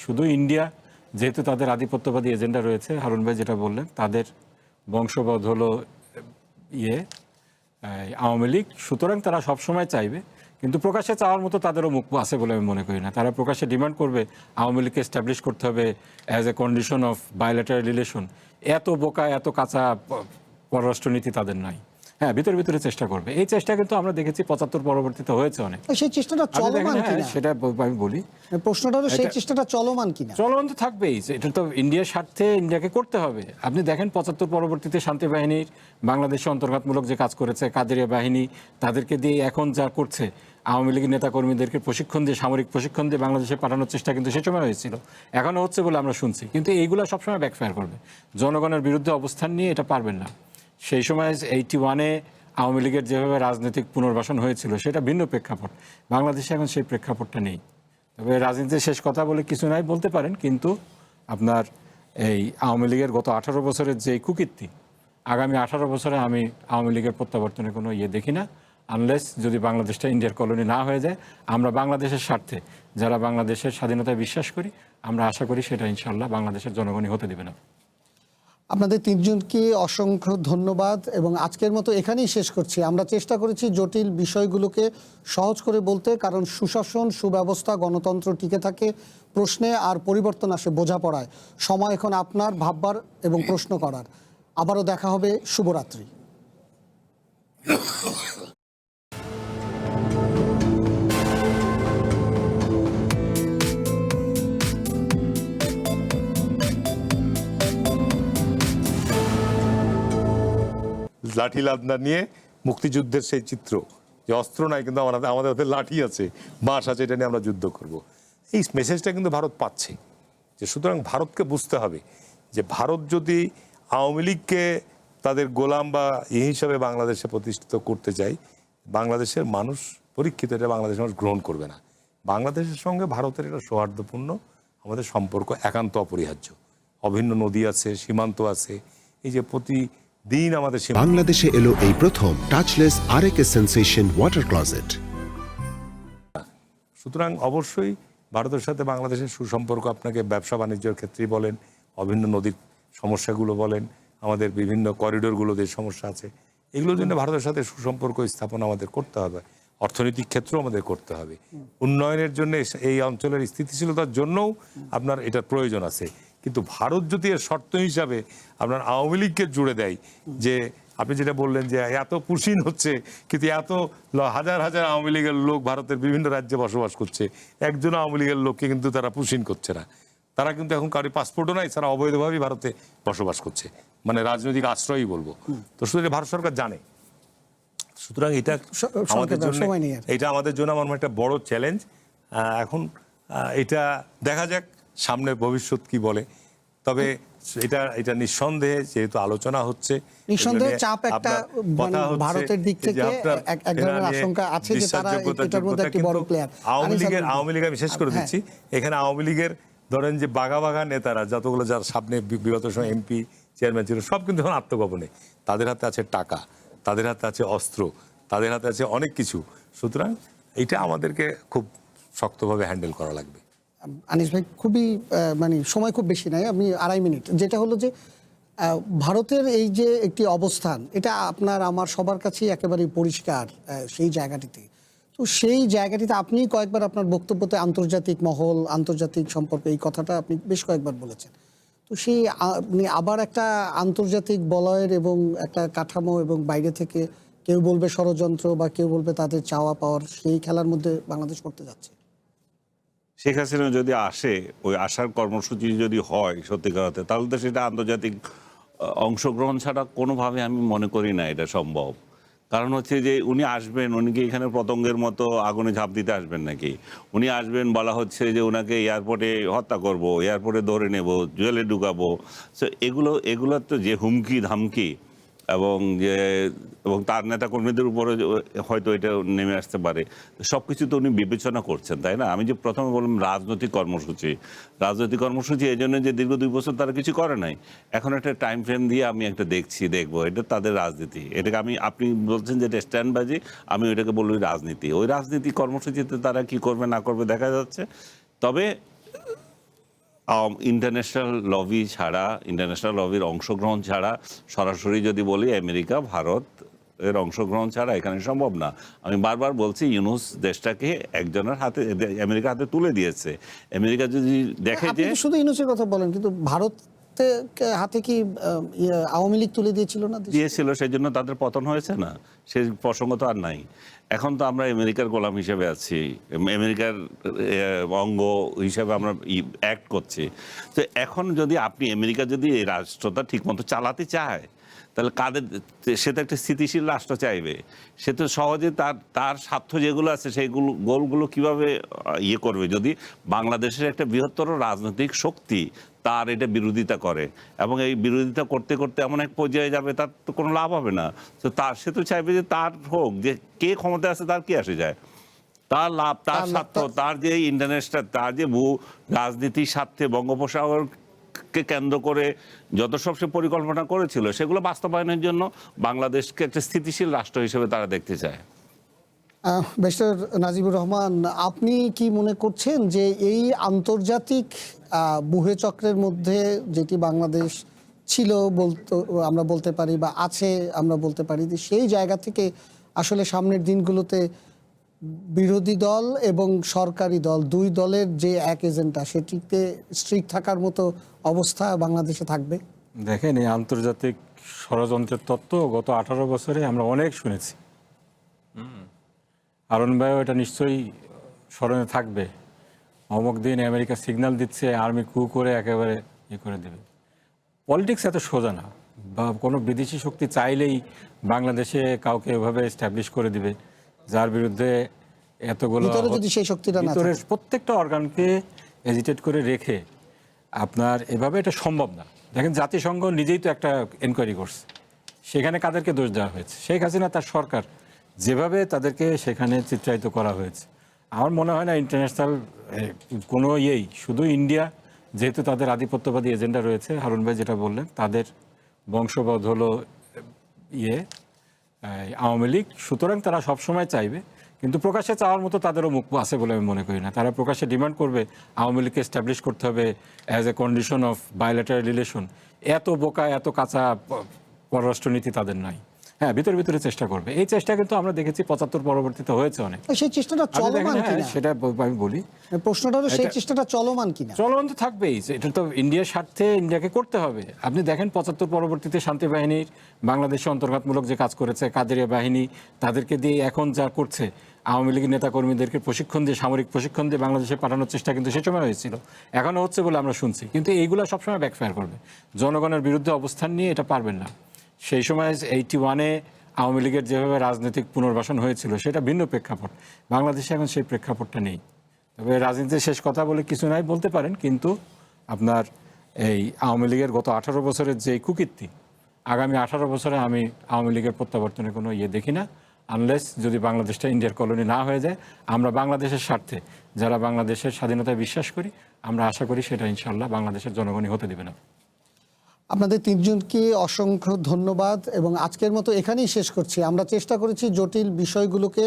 শুধু ইন্ডিয়া, যেহেতু তাদের আধিপত্যবাদী এজেন্ডা রয়েছে, হারুন ভাই যেটা বললেন, তাদের বংশবদ্ধ হলো আওয়ামী লীগ, সুতরাং তারা সবসময় চাইবে, কিন্তু প্রকাশ্যে চাওয়ার মতো তাদেরও মুখ আছে বলে আমি মনে করি না। তারা প্রকাশ্যে ডিমান্ড করবে আওয়ামী লীগকে এস্টাবলিশ করতে হবে as a condition of bilateral relation. এত বোকা, এত কাঁচা পররাষ্ট্রনীতি তাদের নাই। হ্যাঁ, ভিতরে ভিতরে চেষ্টা করবে। এই চেষ্টা কিন্তু আমরা দেখেছি 75 পরবর্তীতে হয়েছে অনেক। সেই চেষ্টাটা চলমান কিনা সেটা আমি বলি, প্রশ্নটা হলো সেই চেষ্টাটা চলমান কিনা। চলমান তো থাকবেই, এটা তো ইন্ডিয়ার স্বার্থে ইন্ডিয়াকে করতে হবে। আপনি দেখেন 75 পরবর্তীতে শান্তি বাহিনীর বাংলাদেশে অন্তর্ঘাতমূলক যে কাজ করেছে, কাদেরিয়া বাহিনী, তাদেরকে দিয়ে এখন যা করছে, আওয়ামী লীগের নেতাকর্মীদেরকে প্রশিক্ষণ দিয়ে, সামরিক প্রশিক্ষণ দিয়ে বাংলাদেশে পাঠানোর চেষ্টা কিন্তু সে সময় হয়েছিল, এখনও হচ্ছে বলে আমরা শুনছি। কিন্তু এইগুলো সবসময় ব্যাকফায়ার করবে। জনগণের বিরুদ্ধে অবস্থান নিয়ে এটা পারবেন না। সেই সময় 81-এ আওয়ামী লীগের যেভাবে রাজনৈতিক পুনর্বাসন হয়েছিল সেটা ভিন্ন প্রেক্ষাপট। বাংলাদেশে এখন সেই প্রেক্ষাপটটা নেই। তবে রাজনীতির শেষ কথা বলে কিছু নাই বলতে পারেন, কিন্তু আপনার এই আওয়ামী লীগের গত 18 বছরের যে কুকীর্তি, আগামী 18 বছরে আমি আওয়ামী লীগের প্রত্যাবর্তনের কোনো দেখি না, আনলেস যদি বাংলাদেশটা ইন্ডিয়ার কলোনি না হয়ে যায়। আমরা বাংলাদেশের স্বার্থে, যারা বাংলাদেশের স্বাধীনতায় বিশ্বাস করি, আমরা আশা করি সেটা ইনশাল্লাহ বাংলাদেশের জনগণই হতে দেবে না। আপনাদের তিনজনকে অসংখ্য ধন্যবাদ, এবং আজকের মতো এখানেই শেষ করছি। আমরা চেষ্টা করেছি জটিল বিষয়গুলোকে সহজ করে বলতে, কারণ সুশাসন, সুব্যবস্থা, গণতন্ত্র টিকে থাকে প্রশ্নে, আর পরিবর্তন আসে বোঝাপড়ায়। সময় এখন আপনার ভাববার এবং প্রশ্ন করার। আবারও দেখা হবে। শুভরাত্রি। লাঠি লাদনা নিয়ে মুক্তিযুদ্ধের সেই চিত্র, যে অস্ত্র নাই কিন্তু আমাদের হাতে লাঠি আছে, বাঁশ আছে, এটা নিয়ে আমরা যুদ্ধ করব। এই মেসেজটা কিন্তু ভারত পাচ্ছে, যে সুতরাং ভারতকে বুঝতে হবে যে ভারত যদি আওয়ামী লীগকে তাদের গোলাম বা হিসাবে বাংলাদেশে প্রতিষ্ঠিত করতে চায়, বাংলাদেশের মানুষ পরীক্ষিত, এটা বাংলাদেশের মানুষ গ্রহণ করবে না। বাংলাদেশের সঙ্গে ভারতের এটা সৌহার্দ্যপূর্ণ আমাদের সম্পর্ক একান্ত অপরিহার্য। অভিন্ন নদী আছে, সীমান্ত আছে, এই যে প্রতিদিন আমাদের বাংলাদেশে এলো এই প্রথম touchless RAK sensation water closet. সুতরাং অবশ্যই ভারতের সাথে বাংলাদেশের সুসম্পর্ক, আপনাকে ব্যবসা বাণিজ্যের ক্ষেত্রেই বলেন, অভিন্ন নদীর সমস্যাগুলো বলেন, আমাদের বিভিন্ন করিডোরগুলো যে সমস্যা আছে, এগুলোর জন্য ভারতের সাথে সুসম্পর্ক স্থাপন আমাদের করতে হবে। অর্থনৈতিক ক্ষেত্রেও আমাদের করতে হবে। উন্নয়নের জন্য, এই অঞ্চলের স্থিতিশীলতার জন্যও আপনার এটার প্রয়োজন আছে। কিন্তু ভারত যদি এর শর্ত হিসাবে আপনার আওয়ামী লীগকে জুড়ে দেয়, যে আপনি যেটা বললেন যে এত পুশিন হচ্ছে, কিন্তু এত হাজার হাজার আওয়ামী লীগের লোক ভারতের বিভিন্ন রাজ্যে বসবাস করছে, একজন আওয়ামী লীগের লোককে কিন্তু তারা পুশিন করছে না। তারা কিন্তু এখন কারোর পাসপোর্টও নাই, তারা অবৈধভাবেই ভারতে বসবাস করছে, মানে রাজনৈতিক আশ্রয়ই বলবো। তো শুধু ভারত সরকার জানে। সুতরাং এটা আমাদের জন্য, সময় নেই আর। এটা আমাদের জন্য আমার মনে হয় একটা বড় চ্যালেঞ্জ। এখন এটা দেখা যাক সামনে ভবিষ্যৎ কি বলে। তবে এটা নিঃসন্দেহে যেহেতু আলোচনা হচ্ছে, নিঃসন্দেহে এগুলো নিয়ে চাপ একটা আপনার মানে কথা হচ্ছে ভারতের দিক যে থেকে আপনার এক ধরনের এখানে আশঙ্কা আছে যে তারা বিশ্বাসযোগ্যতা, এটার মধ্যে একটি বড় কিন্তু প্লেয়ার। আওয়ামী লীগ আমি শেষ করে দিচ্ছি। এখানে আওয়ামী লীগের ধরেন যে বাঘা বাঘা নেতারা যতগুলো, যার সামনে বিগত সময় এমপি চেয়ারম্যান ছিল, সব কিন্তু এখন আত্মগোপনে। তাদের হাতে আছে টাকা, তাদের হাতে আছে অস্ত্র, তাদের হাতে আছে অনেক কিছু। সুতরাং এটা আমাদেরকে খুব শক্তভাবে হ্যান্ডেল করা লাগবে। আনিস ভাই, খুবই মানে সময় খুব বেশি নাই, আমি 2.5 মিনিট। যেটা হলো যে ভারতের এই যে একটি অবস্থান, এটা আপনার আমার সবার কাছেই একেবারেই পরিষ্কার সেই জায়গাটিতে। তো সেই জায়গাটিতে আপনি কয়েকবার আপনার বক্তব্যতে আন্তর্জাতিক মহল, আন্তর্জাতিক সম্পর্ক, এই কথাটা আপনি বেশ কয়েকবার বলেছেন। তো সেই আবার একটা আন্তর্জাতিক বলয়ের এবং একটা কাঠামো, এবং বাইরে থেকে কেউ বলবে ষড়যন্ত্র বা কেউ বলবে তাদের চাওয়া পাওয়ার, সেই খেলার মধ্যে বাংলাদেশ করতে যাচ্ছে। শেখ হাসিনা যদি আসে, ওই আসার কর্মসূচি যদি হয় সত্যিকার অর্থে, তাহলে তো সেটা আন্তর্জাতিক অংশগ্রহণ ছাড়া কোনোভাবে আমি মনে করি না এটা সম্ভব। কারণ হচ্ছে যে উনি আসবেন, উনি কি এখানে পতঙ্গের মতো আগুনে ঝাঁপ দিতে আসবেন নাকি? উনি আসবেন, বলা হচ্ছে যে ওনাকে এয়ারপোর্টে হত্যা করব, এয়ারপোর্টে ধরে নেব, জেলে ঢুকাবো। সো এগুলোর তো যে হুমকি ধামকি, এবং তার নেতা কর্মীদের উপরে হয়তো এটা নেমে আসতে পারে, সব কিছু তো উনি বিবেচনা করছেন, তাই না? আমি যে প্রথমে বললাম রাজনৈতিক কর্মসূচি এই জন্য যে দীর্ঘ 2 বছর তারা কিছু করে নাই। এখন একটা টাইম ফ্রেম দিয়ে আমি একটা দেখবো, এটা তাদের রাজনীতি। এটাকে আপনি বলছেন যে এটা স্ট্যান্ডবাজি, আমি ওইটাকে বলি রাজনীতি। ওই রাজনীতি কর্মসূচিতে তারা কি করবে না করবে দেখা যাচ্ছে। তবে ইন্টারন্যাশনাল লবির অংশগ্রহণ ছাড়া, সরাসরি যদি বলি আমেরিকা ভারত এর অংশগ্রহণ ছাড়া এখানে সম্ভব না। আমি বারবার বলছি, ইউনূস দেশটাকে একজনের হাতে, আমেরিকার হাতে তুলে দিয়েছে। আমেরিকা যদি দেখে আপনি যে তো শুধু ইউনূসের কথা বলেন, কিন্তু ভারতে হাতে কি আওয়ামী লীগ তুলে দিয়েছিল না? দিয়েছিল, সেই জন্য তাদের পতন হয়েছে না, সেই প্রসঙ্গ তো আর নাই। এখন তো আমরা আমেরিকার গোলাম হিসেবে আছি, আমেরিকার অঙ্গ হিসেবে আমরা অ্যাক্ট করছি। তো এখন যদি আমেরিকা যদি এই রাষ্ট্রটা ঠিকমতো চালাতে চায়, তাহলে সে তো একটা স্থিতিশীল রাষ্ট্র চাইবে। সে তো সহজে তার স্বার্থ যেগুলো আছে সেইগুলো গোলগুলো কিভাবে করবে, যদি বাংলাদেশের একটা বৃহত্তর রাজনৈতিক শক্তি তার এটা বিরোধিতা করে, এবং এই বিরোধিতা করতে করতে এমন এক পর্যায়ে যাবে তার তো কোনো লাভ হবে না। তো সে তো চাইবে যে তার হোক, যে কে ক্ষমতা আছে তার কি আসে যায়, তার লাভ, তার স্বার্থ, তার যে ইন্টারন্যাশনাল, তার যে ভূ রাজনীতির স্বার্থে বঙ্গোপসাগরকে কেন্দ্র করে যত সব সে পরিকল্পনা করেছিল, সেগুলো বাস্তবায়নের জন্য বাংলাদেশকে একটা স্থিতিশীল রাষ্ট্র হিসেবে তারা দেখতে চায়। ব্যারিস্টার নাজিবুর রহমান, আপনি কি মনে করছেন যে এই আন্তর্জাতিক বুহে চক্রের মধ্যে যেটি বাংলাদেশ ছিল আমরা বলতে পারি, বা আছে আমরা বলতে পারি, যে সেই জায়গা থেকে আসলে সামনের দিনগুলোতে বিরোধী দল এবং সরকারি দল, দুই দলের যে এক এজেন্ডা, সেটিতে স্ট্রিক্ট থাকার মতো অবস্থা বাংলাদেশে থাকবে? দেখেন, এই আন্তর্জাতিক ষড়যন্ত্রের তত্ত্ব গত 18 বছরে আমরা অনেক শুনেছি। হারুন ভাইও এটা নিশ্চয়ই স্মরণে থাকবে। অমুক দিন আমেরিকা সিগন্যাল দিচ্ছে, আর্মি কু করে একেবারে করে দেবে। পলিটিক্স এত সোজা না, বা কোনো বিদেশি শক্তি চাইলেই বাংলাদেশে কাউকে এভাবে এস্টাবলিশ করে দিবে, যার বিরুদ্ধে এতগুলো যদি সেই শক্তিটা না ভিতরের প্রত্যেকটা অর্গানকে এজিটেট করে রেখে আপনার এভাবে এটা সম্ভব না। দেখেন, জাতিসংঘ নিজেই তো একটা এনকোয়ারি করছে, সেখানে কাদেরকে দোষ দেওয়া হয়েছে? শেখ হাসিনা তার সরকার, যেভাবে তাদেরকে সেখানে চিত্রায়িত করা হয়েছে। আমার মনে হয় না ইন্টারন্যাশনাল কোনো শুধু ইন্ডিয়া, যেহেতু তাদের আধিপত্যবাদী এজেন্ডা রয়েছে, হারুন ভাই যেটা বললেন, তাদের বংশবদ্ধ হলো আওয়ামী লীগ, সুতরাং তারা সবসময় চাইবে, কিন্তু প্রকাশ্যে চাওয়ার মতো তাদেরও মুখ আছে বলে আমি মনে করি না। তারা প্রকাশ্যে ডিমান্ড করবে আওয়ামী লীগকে এস্টাবলিশ করতে হবে as a condition of bilateral relation. এত বোকা, এত কাঁচা পররাষ্ট্রনীতি তাদের নাই। হ্যাঁ, ভিতরে ভিতরে চেষ্টা করবে। এই চেষ্টা কিন্তু আমরা দেখেছি 75 পরবর্তীতে হয়েছে অনেক। সেই চেষ্টাটা আপনি দেখেন, চলমান হ্যাঁ, কিনা, সেটা আমি বলি, প্রশ্নটা হলো সেই চেষ্টাটা চলমান কিনা। চলমান তো থাকবেই, এটা তো ইন্ডিয়ার স্বার্থে ইন্ডিয়াকে করতে হবে। আপনি দেখেন 75 পরবর্তীতে শান্তি বাহিনীর বাংলাদেশে অন্তর্ঘাতমূলক যে কাজ করেছে, কাদেরিয়া বাহিনী, তাদেরকে দিয়ে এখন যা করছে, আওয়ামী লীগের নেতাকর্মীদেরকে প্রশিক্ষণ দিয়ে, সামরিক প্রশিক্ষণ দিয়ে বাংলাদেশে পাঠানোর চেষ্টা কিন্তু সে সময় হয়েছিল, এখনও হচ্ছে বলে আমরা শুনছি। কিন্তু এইগুলো সবসময় ব্যাকফায়ার করবে। জনগণের বিরুদ্ধে অবস্থান নিয়ে এটা পারবেন না। সেই সময় 81-এ আওয়ামী লীগের যেভাবে রাজনৈতিক পুনর্বাসন হয়েছিল সেটা ভিন্ন প্রেক্ষাপট। বাংলাদেশে এখন সেই প্রেক্ষাপটটা নেই। তবে রাজনীতির শেষ কথা বলে কিছু নাই বলতে পারেন, কিন্তু আপনার এই আওয়ামী লীগের গত 18 বছরের যে কুকীর্তি, আগামী 18 বছরে আমি আওয়ামী লীগের প্রত্যাবর্তনের কোনো দেখি না, আনলেস যদি বাংলাদেশটা ইন্ডিয়ার কলোনি না হয়ে যায়। আমরা বাংলাদেশের স্বার্থে যারা বাংলাদেশের স্বাধীনতায় বিশ্বাস করি, আমরা আশা করি সেটা ইনশাল্লাহ বাংলাদেশের জনগণই হতে দেবে না। আপনাদের তিনজনকে অসংখ্য ধন্যবাদ এবং আজকের মতো এখানেই শেষ করছি। আমরা চেষ্টা করেছি জটিল বিষয়গুলোকে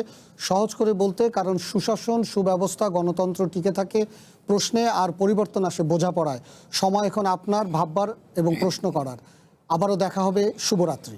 সহজ করে বলতে, কারণ সুশাসন, সুব্যবস্থা, গণতন্ত্র টিকে থাকে প্রশ্নে, আর পরিবর্তন আসে বোঝাপড়ায়। সময় এখন আপনার ভাববার এবং প্রশ্ন করার। আবারও দেখা হবে। শুভরাত্রি।